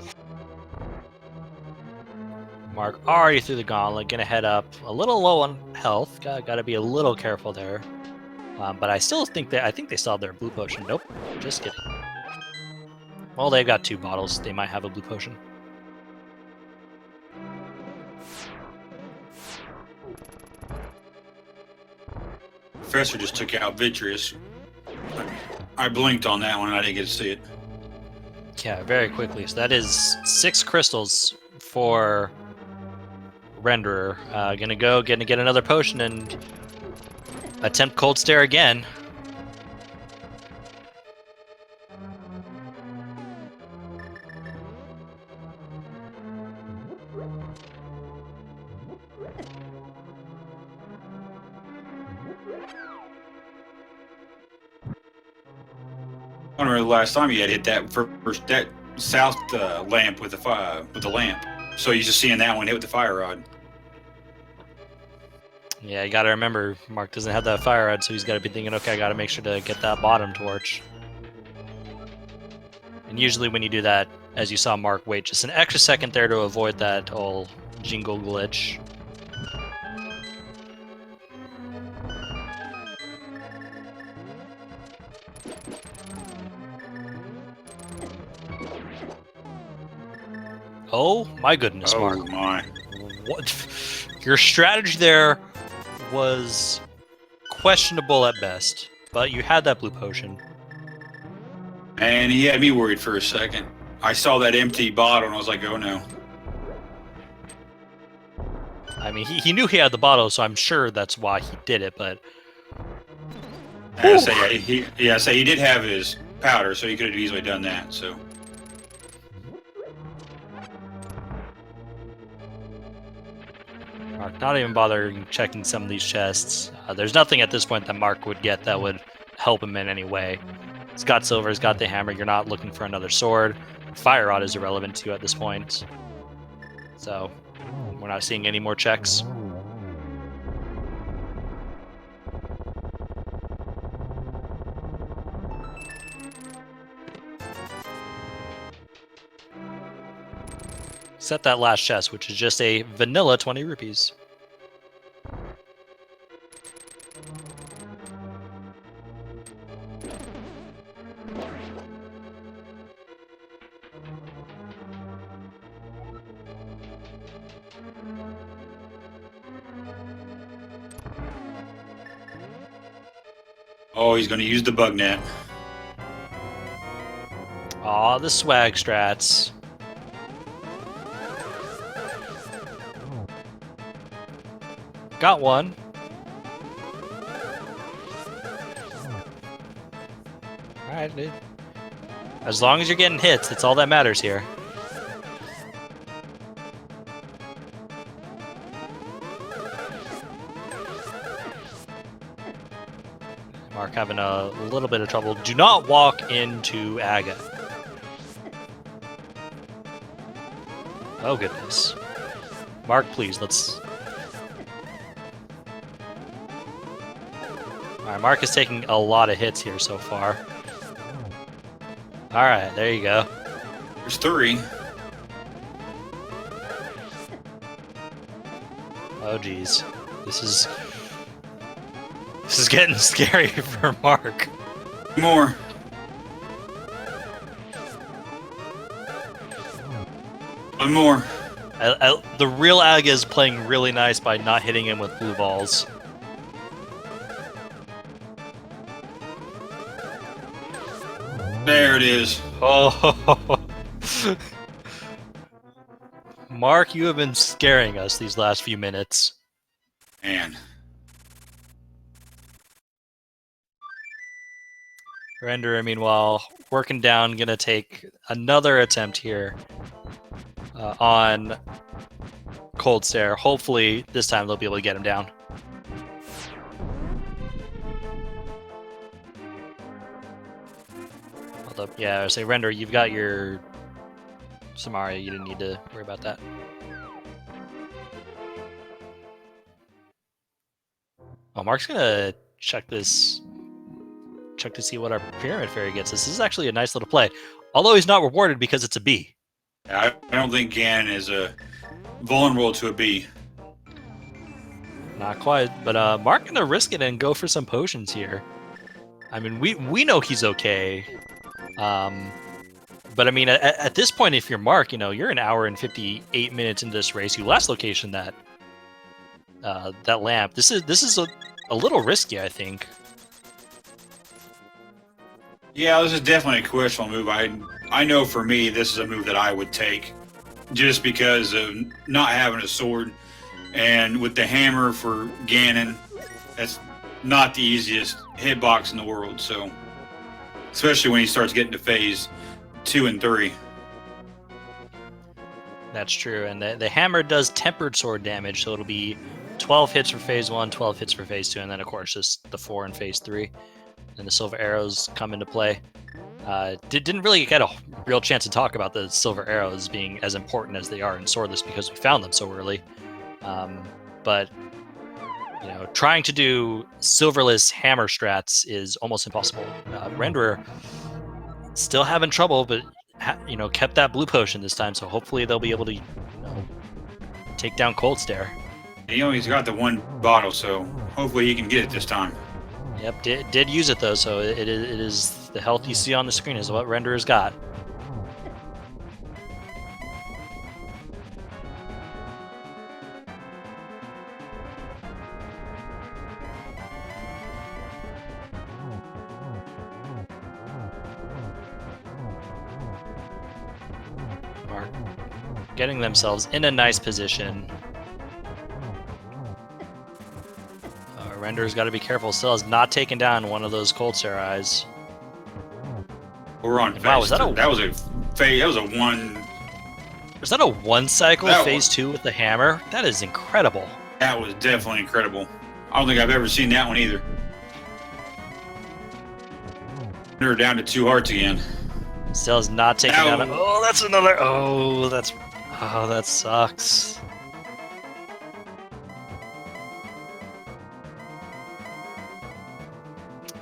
Mark already through the gauntlet, gonna head up a little low on health. Gotta be a little careful there. But I still think I think they still have their blue potion. Nope, just kidding. Well, they've got 2 bottles. They might have a blue potion. Professor just took out Vitreous. I blinked on that one and I didn't get to see it. Yeah, very quickly. So that is 6 crystals for Renderer. Gonna get another potion and attempt Cold Stare again. I don't remember the last time you had hit that first that south lamp with the lamp. So you're just seeing that one hit with the fire rod. Yeah, you gotta remember, Mark doesn't have that fire rod, so he's gotta be thinking, okay, I gotta make sure to get that bottom torch. And usually when you do that, as you saw Mark wait just an extra second there to avoid that whole jingle glitch. Oh my goodness, Mark. Oh my. What? Your strategy there was questionable at best, but you had that blue potion. And he had me worried for a second. I saw that empty bottle and I was like, oh no. I mean, he knew he had the bottle, so I'm sure that's why he did it, but... I say he did have his powder, so he could have easily done that, so... Mark not even bothering checking some of these chests. There's nothing at this point that Mark would get that would help him in any way. He's got silver, he's got the hammer, you're not looking for another sword. Fire rod is irrelevant to you at this point. So, we're not seeing any more checks. Set that last chest, which is just a vanilla 20 rupees. Oh, he's going to use the bug net. Aw, the swag strats. Got one. Alright, dude. As long as you're getting hits, that's all that matters here. Mark having a little bit of trouble. Do not walk into Aga. Oh goodness. Mark, please, let's... Alright, Mark is taking a lot of hits here so far. Alright, there you go. There's 3. Oh geez. This is getting scary for Mark. More. One more. The real Aga is playing really nice by not hitting him with blue balls. There it is. Oh, Mark, you have been scaring us these last few minutes. Man. Renderer, meanwhile, working down, gonna take another attempt here on Cold Stare. Hopefully, this time they'll be able to get him down. Hold up. Yeah, I say, Renderer, you've got your Samaria. You didn't need to worry about that. Oh, Mark's gonna check this. Check to see what our Pyramid Fairy gets us. This is actually a nice little play. Although he's not rewarded because it's a B. I don't think Gan is vulnerable to a B. Not quite, but Mark gonna risk it and go for some potions here. I mean, we know he's okay. But I mean, at this point, if you're Mark, you know, you're an hour and 58 minutes into this race. You last location that lamp. This is a little risky, I think. Yeah, this is definitely a questionable move. I know for me, this is a move that I would take, just because of not having a sword, and with the hammer for Ganon, that's not the easiest hitbox in the world. So, especially when he starts getting to phase 2 and 3. That's true, and the hammer does tempered sword damage, so it'll be 12 hits for phase 1, 12 hits for phase 2, and then of course just the 4 in phase 3. And the silver arrows come into play. Didn't really get a real chance to talk about the silver arrows being as important as they are in Swordless because we found them so early. But trying to do silverless hammer strats is almost impossible. Renderer still having trouble, but kept that blue potion this time, so hopefully they'll be able to take down Cold Stare. He's got the one bottle, so hopefully he can get it this time. Yep, did use it though, so it is the health you see on the screen is what Renderer's got. Are getting themselves in a nice position. Renderer's got to be careful. Still has not taken down one of those Cold Stare eyes. We're on phase. Wow, was that was a phase. That was a one. Was that a one cycle phase 2 with the hammer? That is incredible. That was definitely incredible. I don't think I've ever seen that one either. They're down to 2 hearts again. Still has not taken down. Oh, that's another. Oh, that sucks.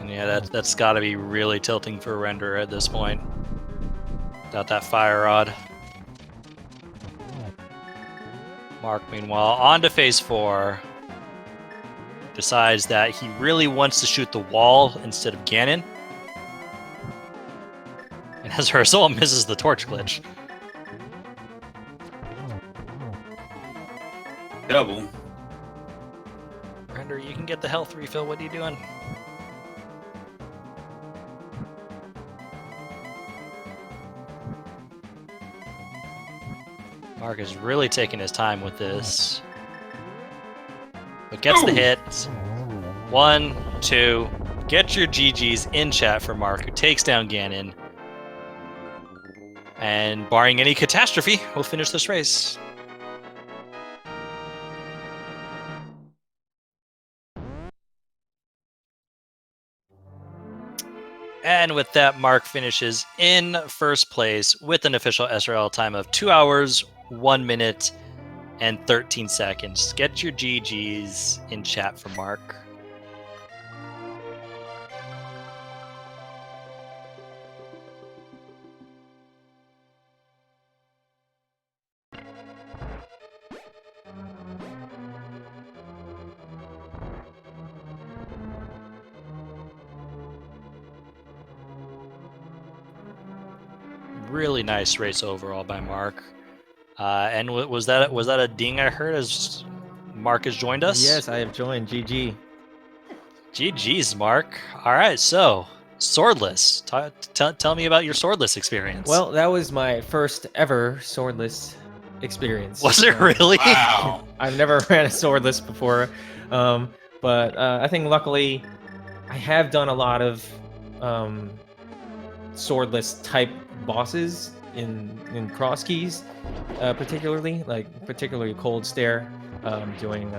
And yeah, that's got to be really tilting for Renderer at this point. Without that fire rod. Mark, meanwhile, on to phase 4. Decides that he really wants to shoot the wall instead of Ganon. And as a result, misses the torch glitch. Double. Renderer, you can get the health refill. What are you doing? Mark is really taking his time with this. But gets the hit. 1, 2. Get your GGs in chat for Mark, who takes down Ganon. And barring any catastrophe, we'll finish this race. And with that, Mark finishes in first place with an official SRL time of 2 hours, 1 minute, and 13 seconds. Get your GGs in chat for Mark. Really nice race overall by Mark. And was that a ding I heard as Mark has joined us? Yes, I have joined. GG. GG's, Mark. All right, so Swordless. Tell me about your Swordless experience. Well, that was my first ever Swordless experience. Was it really? Wow. I've never ran a Swordless before, but I think luckily I have done a lot of Swordless type bosses in cross keys, particularly Cold Stare, doing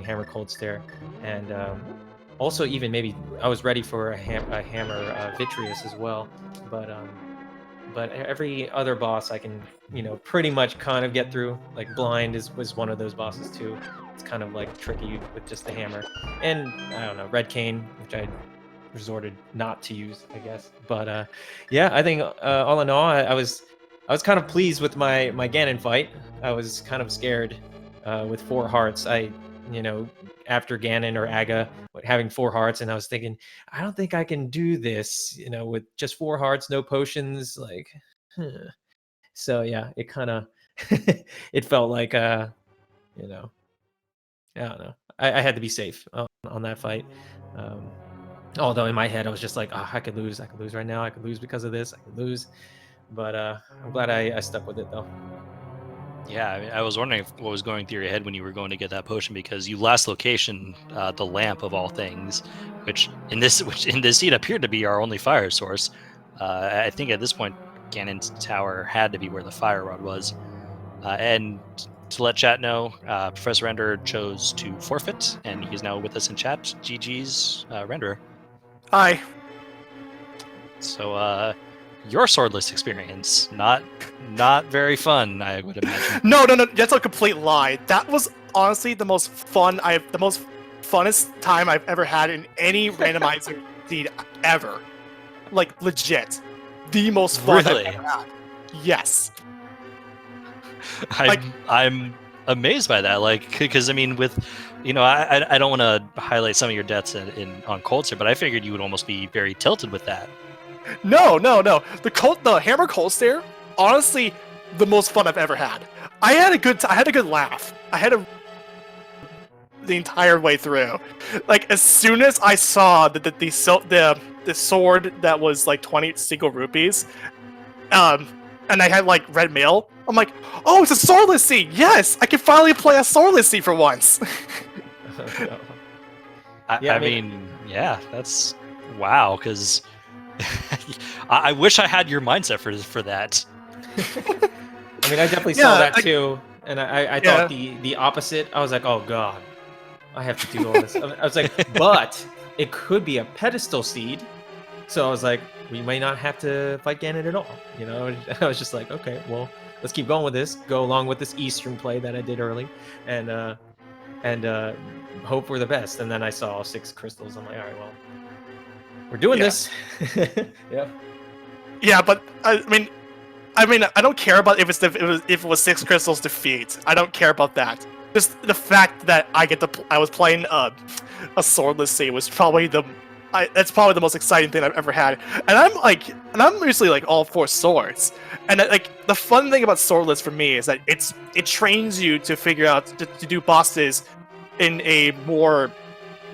Hammer Cold Stare, and also even maybe I was ready for a Hammer Vitreous as well, but every other boss I can pretty much kind of get through. Like Blind was one of those bosses too. It's kind of like tricky with just the hammer, and I don't know, Red Cane, which I resorted not to use, I guess. But yeah, I think all in all, I was kind of pleased with my Ganon fight. I was kind of scared with 4 hearts. After Ganon or Aga having 4 hearts, and I was thinking, I don't think I can do this, with just 4 hearts, no potions, So yeah, it kind of it felt like I don't know. I had to be safe on that fight. Although in my head I was just like, I could lose right now. I could lose because of this. I could lose. But I'm glad I stuck with it though. Yeah, I mean, I was wondering what was going through your head when you were going to get that potion, because you last location the lamp of all things, which in this seed appeared to be our only fire source. I think at this point Ganon's tower had to be where the fire rod was. And to let chat know, Professor Renderer chose to forfeit, and he's now with us in chat. GG's, Renderer. Hi. So your swordless experience. Not very fun, I would imagine. No, that's a complete lie. That was honestly the most funnest time I've ever had in any randomizer seed ever. Like legit, the most fun Really? I've ever had. Yes. I'm amazed by that. Like, because I mean, with I don't want to highlight some of your deaths on Cold Stare, but I figured you would almost be very tilted with that. No. The hammer cold stare, honestly, the most fun I've ever had. I had a good laugh. The entire way through. Like as soon as I saw the sword that was like 20 single rupees, and I had like red mail, I'm like, oh, it's a swordless seed. Yes, I can finally play a swordless seed for once. I mean, yeah, that's wow. Because I wish I had your mindset for that. I mean, I definitely saw that too, and I thought the opposite. I was like, oh god, I have to do all this. I was like, but it could be a pedestal seed, so I was like, we may not have to fight Ganon at all. I was just like, okay, well, let's keep going with this. Go along with this Eastern play that I did early, and hope for the best. And then I saw 6 crystals. I'm like, all right, well, we're doing this. Yeah. Yeah, but I mean, I don't care about if it was 6 crystals defeat. I don't care about that. Just the fact that I was playing a swordless seed was probably that's probably the most exciting thing I've ever had. And I'm usually like all for swords. And like the fun thing about swordless for me is that it trains you to figure out to do bosses in a more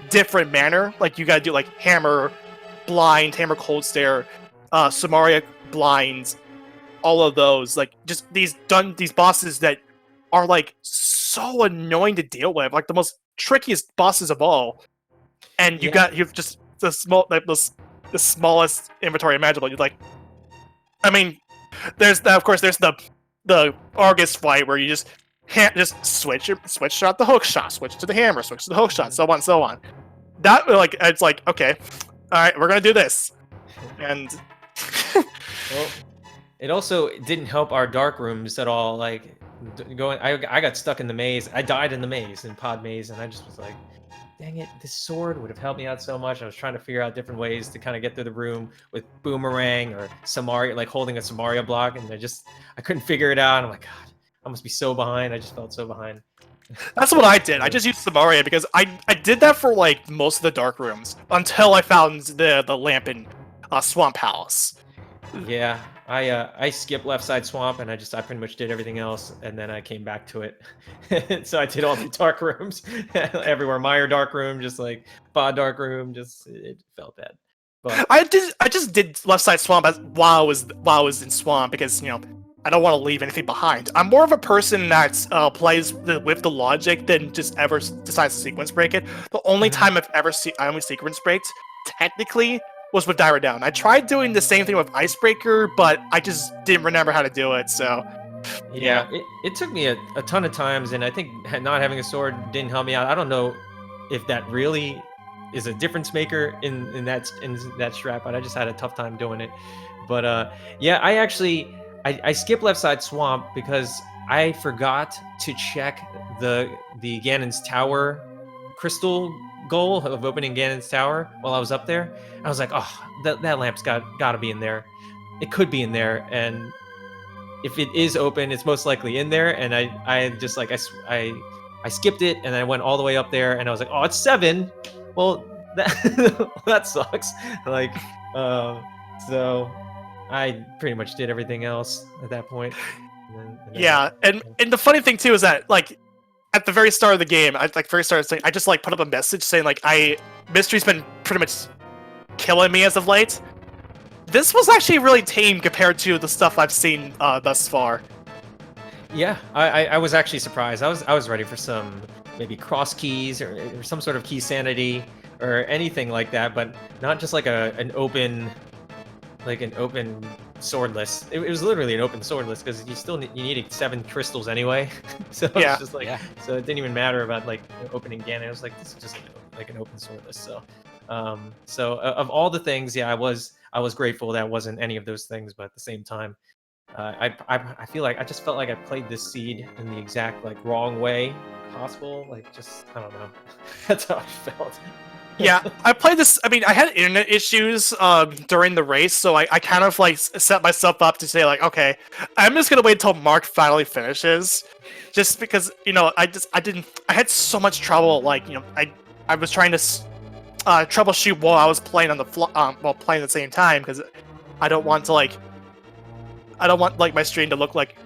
different manner. Like you gotta do like hammer blind, hammer cold stare, Samaria blind, all of those. Like just these bosses that are like so annoying to deal with, like the most trickiest bosses of all. And you've just the smallest inventory imaginable. You're like, I mean, there's the Argus fight where you just switch shot the hook shot, switch to the hammer, switch to the hook shot, so on and so on. That it's like, okay, all right, we're gonna do this, and well, it also didn't help our dark rooms at all. Like going, I got stuck in the maze. I died in the maze, in pod maze, and I just was like, dang it, this sword would have helped me out so much. I was trying to figure out different ways to kind of get through the room with boomerang or Samaria, like holding a Samaria block, and I couldn't figure it out. And I'm like, God, I must be so behind. I just felt so behind. That's what I did. I just used Samaria because I did that for like most of the dark rooms until I found the lamp in Swamp Palace. Yeah, I skipped left side swamp, and I pretty much did everything else, and then I came back to it. So I did all the dark rooms everywhere. Meyer dark room, just like Bod dark room, it felt bad. But I just did left side swamp while I was in swamp because I don't want to leave anything behind. I'm more of a person that plays with the logic than just ever decides to sequence break it. The only time I only sequence breaked technically was with Dire Down. I tried doing the same thing with Icebreaker, but I just didn't remember how to do it, so... Yeah, it took me a ton of times, and I think not having a sword didn't help me out. I don't know if that really is a difference maker in that strat, but I just had a tough time doing it. But yeah, I skipped left side swamp because I forgot to check the Ganon's Tower crystal goal of opening Ganon's Tower while I was up there. I was like, oh, that lamp's got to be in there. It could be in there, and if it is open, it's most likely in there. And I just like I skipped it, and I went all the way up there, and I was like, oh, it's 7. Well, that sucks. Like, so I pretty much did everything else at that point. And the funny thing too is that like at the very start of the game, I just like put up a message saying like Mystery's been pretty much killing me as of late. This was actually really tame compared to the stuff I've seen thus far. Yeah, I was actually surprised. I was ready for some maybe cross keys or some sort of key sanity or anything like that, but not just like an open swordless. It was literally an open swordless because you needed 7 crystals anyway. So yeah. It's just like so it didn't even matter about like opening Ganon. It was like this is just like an open swordless. So so of all the things, I was I was grateful that wasn't any of those things, but at the same time, I feel like I just felt like I played this seed in the exact like wrong way possible. Like just I don't know. That's how I felt. Yeah, I played this. I mean, I had internet issues during the race, so I kind of like set myself up to say like, okay, I'm just gonna wait until Mark finally finishes, just because I had so much trouble. Like I was trying to troubleshoot while I was playing on the while playing at the same time because I don't want like my stream to look like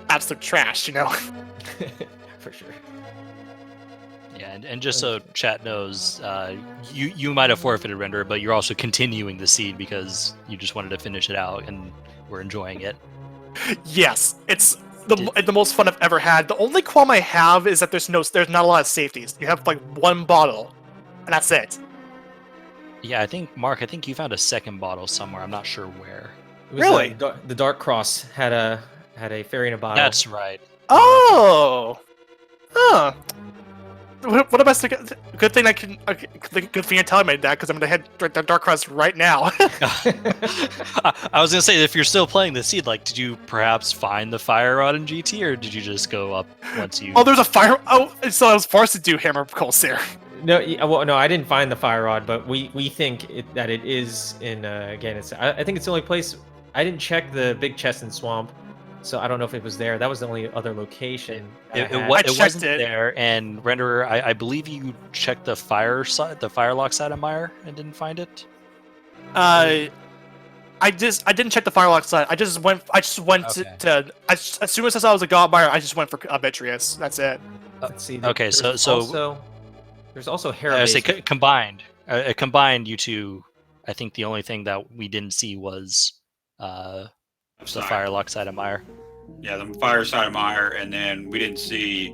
absolute trash, For sure. Yeah, and just so chat knows, you might have forfeited render, but you're also continuing the seed because you just wanted to finish it out and we're enjoying it. Yes, it's the most fun I've ever had. The only qualm I have is that there's not a lot of safeties. You have like one bottle, and that's it. Yeah, Mark, I think you found a second bottle somewhere. I'm not sure where. It was, Really? The Dark Cross had a fairy in a bottle. That's right. Oh, huh. What am I saying? Good thing I can. Good thing you're telling me that because I'm gonna head the Dark Cross right now. I was gonna say, if you're still playing the seed, like, did you perhaps find the fire rod in GT, or did you just go up once you? Oh, there's a fire. Oh, so I was forced to do Hammer Cold Sear. No, well, no, I didn't find the fire rod, but we think that it is in. Again, I think it's the only place. I didn't check the big chest in Swamp, so I don't know if it was there. That was the only other location. It checked wasn't it. there, and Renderer, I believe you checked the Firelock side of Mire and didn't find it. I didn't check the Firelock side. I just went Okay. as soon as I saw it was a Godmire, I just went for Vitreous. That's it. Let's see. Okay, There's also hair. I say combined. Combined, you two. I think the only thing that we didn't see was the Firelock side of Mire. Yeah, the fire side of Mire, and then we didn't see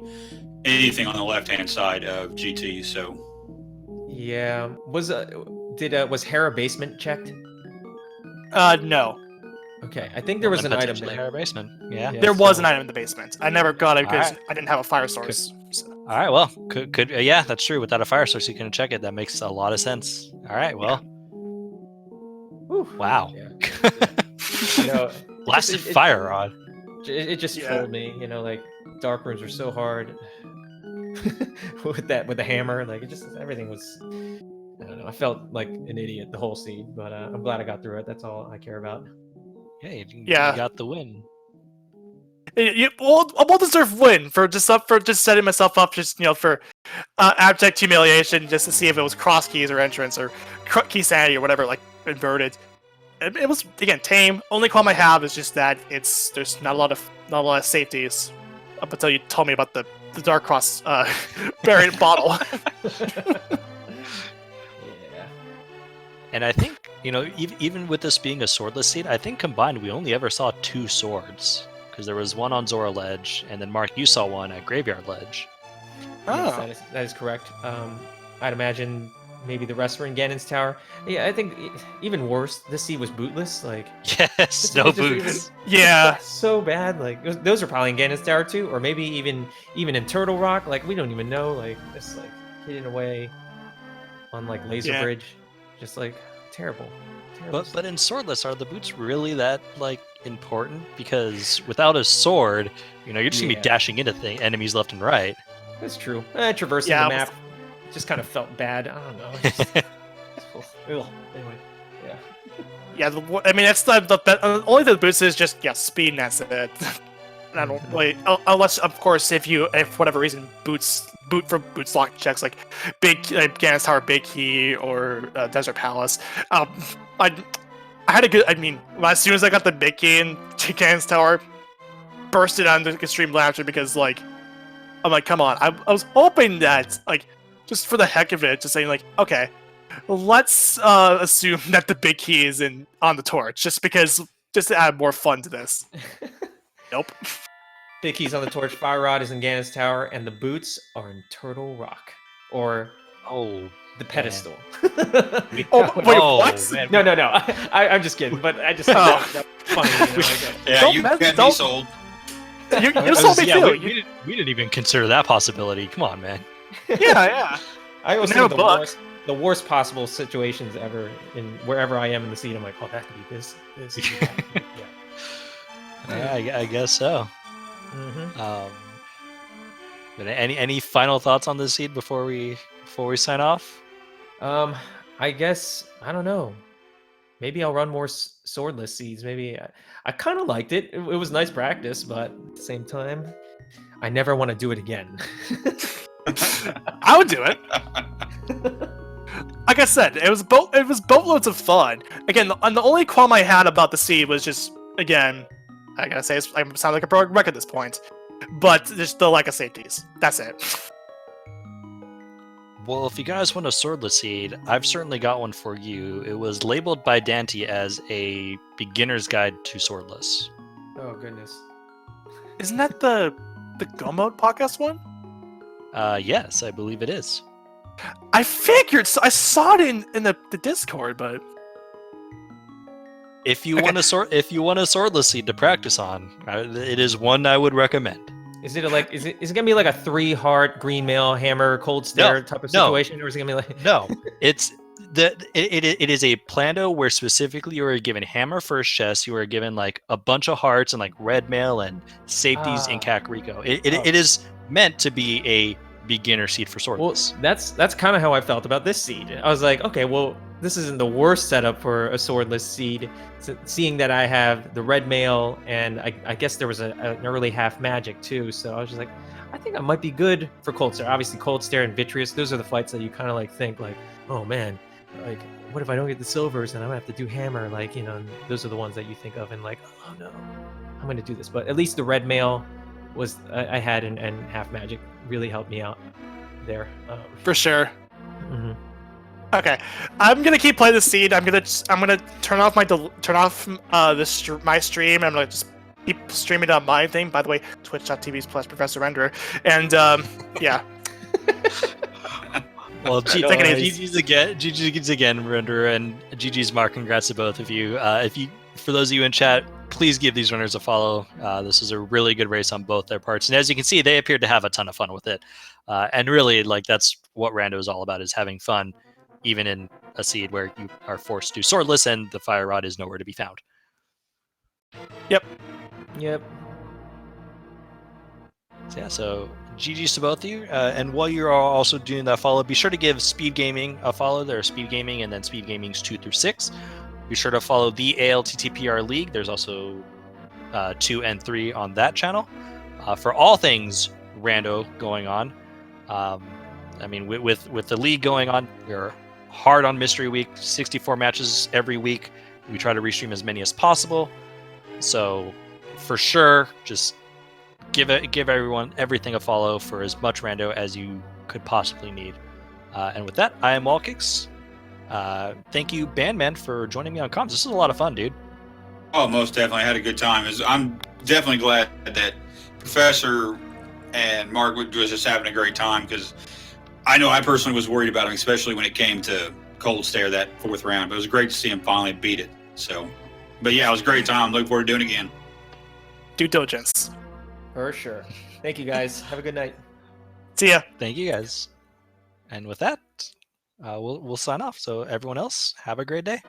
anything on the left-hand side of GT. So Yeah. Was Hera basement checked? No. Okay, I think there was an item Potentially there. Hera basement. Yeah. Yeah, There was so- an item in the basement. I never got it because Alright. I didn't have a fire source. So. All right. Well, could yeah, that's true. Without a fire source, you couldn't check it. That makes a lot of sense. All right. Well. Whew. Wow. Yeah. You know, Blasted it- fire rod. It just Yeah. trolled me, like dark rooms are so hard with the hammer. Like everything was. I don't know. I felt like an idiot the whole scene, but I'm glad I got through it. That's all I care about. Hey, Yeah. you got the win. A well-deserved win for just setting myself up for abject humiliation just to see if it was cross keys or entrance or key sanity or whatever, like inverted. It was again tame. Only qualm I have is just that there's not a lot of safeties up until you told me about the Dark Cross variant bottle. Yeah. And I think even with this being a swordless seed, I think combined we only ever saw 2 swords because there was one on Zora Ledge, and then Mark, you saw one at Graveyard Ledge. Yes, that is correct. I'd imagine maybe the rest were in Ganon's Tower. Yeah, I think even worse, this seed was bootless. Like Yes, no It's just boots. Yeah. so bad. Like those are probably in Ganon's Tower too, or maybe even in Turtle Rock. Like we don't even know. Like just like hidden away on like Laser Yeah. Bridge, just like terrible. But in swordless, are the boots really that like important? Because without a sword, you're just gonna be Yeah. dashing into enemies left and right. That's true. Traversing Yeah, the it was- map just kind of felt bad. I don't know. It's just- ugh. Anyway, yeah. Yeah, I mean that's the only the boost is just speed and that's it. And I don't really unless of course if for whatever reason boot for boots lock checks like Ganon's Tower Big Key or Desert Palace. I had a good. I mean, as soon as I got the big key in Ganon's Tower, bursted onto extreme laughter because I'm like, come on. I was hoping that just for the heck of it, just saying okay. Let's assume that the big key is on the torch, just to add more fun to this. Nope. Big Key's on the torch. Fire Rod is in Ganon's Tower, and the boots are in Turtle Rock or Oh, the pedestal. Oh, wait, what? man. No. I'm just kidding, but I just thought that was funny. yeah, Don't you mess- can't be don't- sold. You sold me too. We didn't even consider that possibility. Come on, man. Yeah. I always Never think the book. worst. the worst possible situations ever in wherever I am in the seed. I'm like, oh, that could be this. Yeah, I guess so. Mm-hmm. But any final thoughts on this seed before we sign off? I guess I don't know. Maybe I'll run more swordless seeds. Maybe I kind of liked it. It was nice practice, but at the same time, I never want to do it again. I would do it. Like I said, it was boatloads of fun. Again, the only qualm I had about the seed was just, again, I gotta say, I sound like a broken record at this point, but there's the lack of safeties. That's it. Well, if you guys want a swordless seed, I've certainly got one for you. It was labeled by Dante as a beginner's guide to swordless. Oh goodness. Isn't that the Go Mode podcast one? Yes, I believe it is. I figured. So I saw it in the Discord, but If you want a swordless seed to practice on, it is one I would recommend. Is it is it gonna be like a 3-heart green mail hammer cold stare type of situation, or is it gonna be like No? It's it is a plando where specifically you are given hammer first chest, you are given like a bunch of hearts and like red mail and safeties in Kakariko. It is meant to be a beginner seed for swordless. Well, that's kind of how I felt about this seed. I was like, okay, well, this isn't the worst setup for a swordless seed, seeing that I have the red mail and I guess there was an early half magic too. So I was just like, I think I might be good for cold stare. Obviously, cold stare and vitreous, those are the fights that you kind of like think like, oh man, like what if I don't get the silvers and I'm gonna have to do hammer? Like, you know, those are the ones that you think of and like, oh no, I'm gonna do this. But at least the red mail was I had and half magic really helped me out there. for sure. Mm-hmm. Okay, I'm gonna keep playing the seed. I'm gonna turn off my my stream. I'm gonna just keep streaming on my thing. By the way, twitch.tv/Professor Renderer. And yeah. Well, GG's again, Renderer, and GG's Mark. Congrats to both of you. For those of you in chat, please give these runners a follow. This was a really good race on both their parts, and as you can see, they appeared to have a ton of fun with it. And really, like that's what Rando is all about: is having fun, even in a seed where you are forced to swordless and the fire rod is nowhere to be found. Yep. So GG's to both of you. And while you're also doing that follow, be sure to give Speed Gaming a follow. There's Speed Gaming and then Speed Gaming's 2 through 6. Be sure to follow the ALTTPR League. There's also 2 and 3 on that channel. For all things Rando going on, I mean, with the league going on, we're hard on Mystery Week, 64 matches every week. We try to restream as many as possible. So for sure, just give everything a follow for as much Rando as you could possibly need. And with that, I am Wallkicks. Thank you, Bandman, for joining me on comms. This is a lot of fun, dude. Oh, most definitely. I had a good time. I'm definitely glad that Professor and Mark was just having a great time, because I know I personally was worried about him, especially when it came to Cold Stare that 4th round. But it was great to see him finally beat it. So, but yeah, it was a great time. Looking forward to doing it again. Due diligence. For sure. Thank you guys. Have a good night. See ya. Thank you, guys. And with that, we'll sign off. So everyone else, have a great day.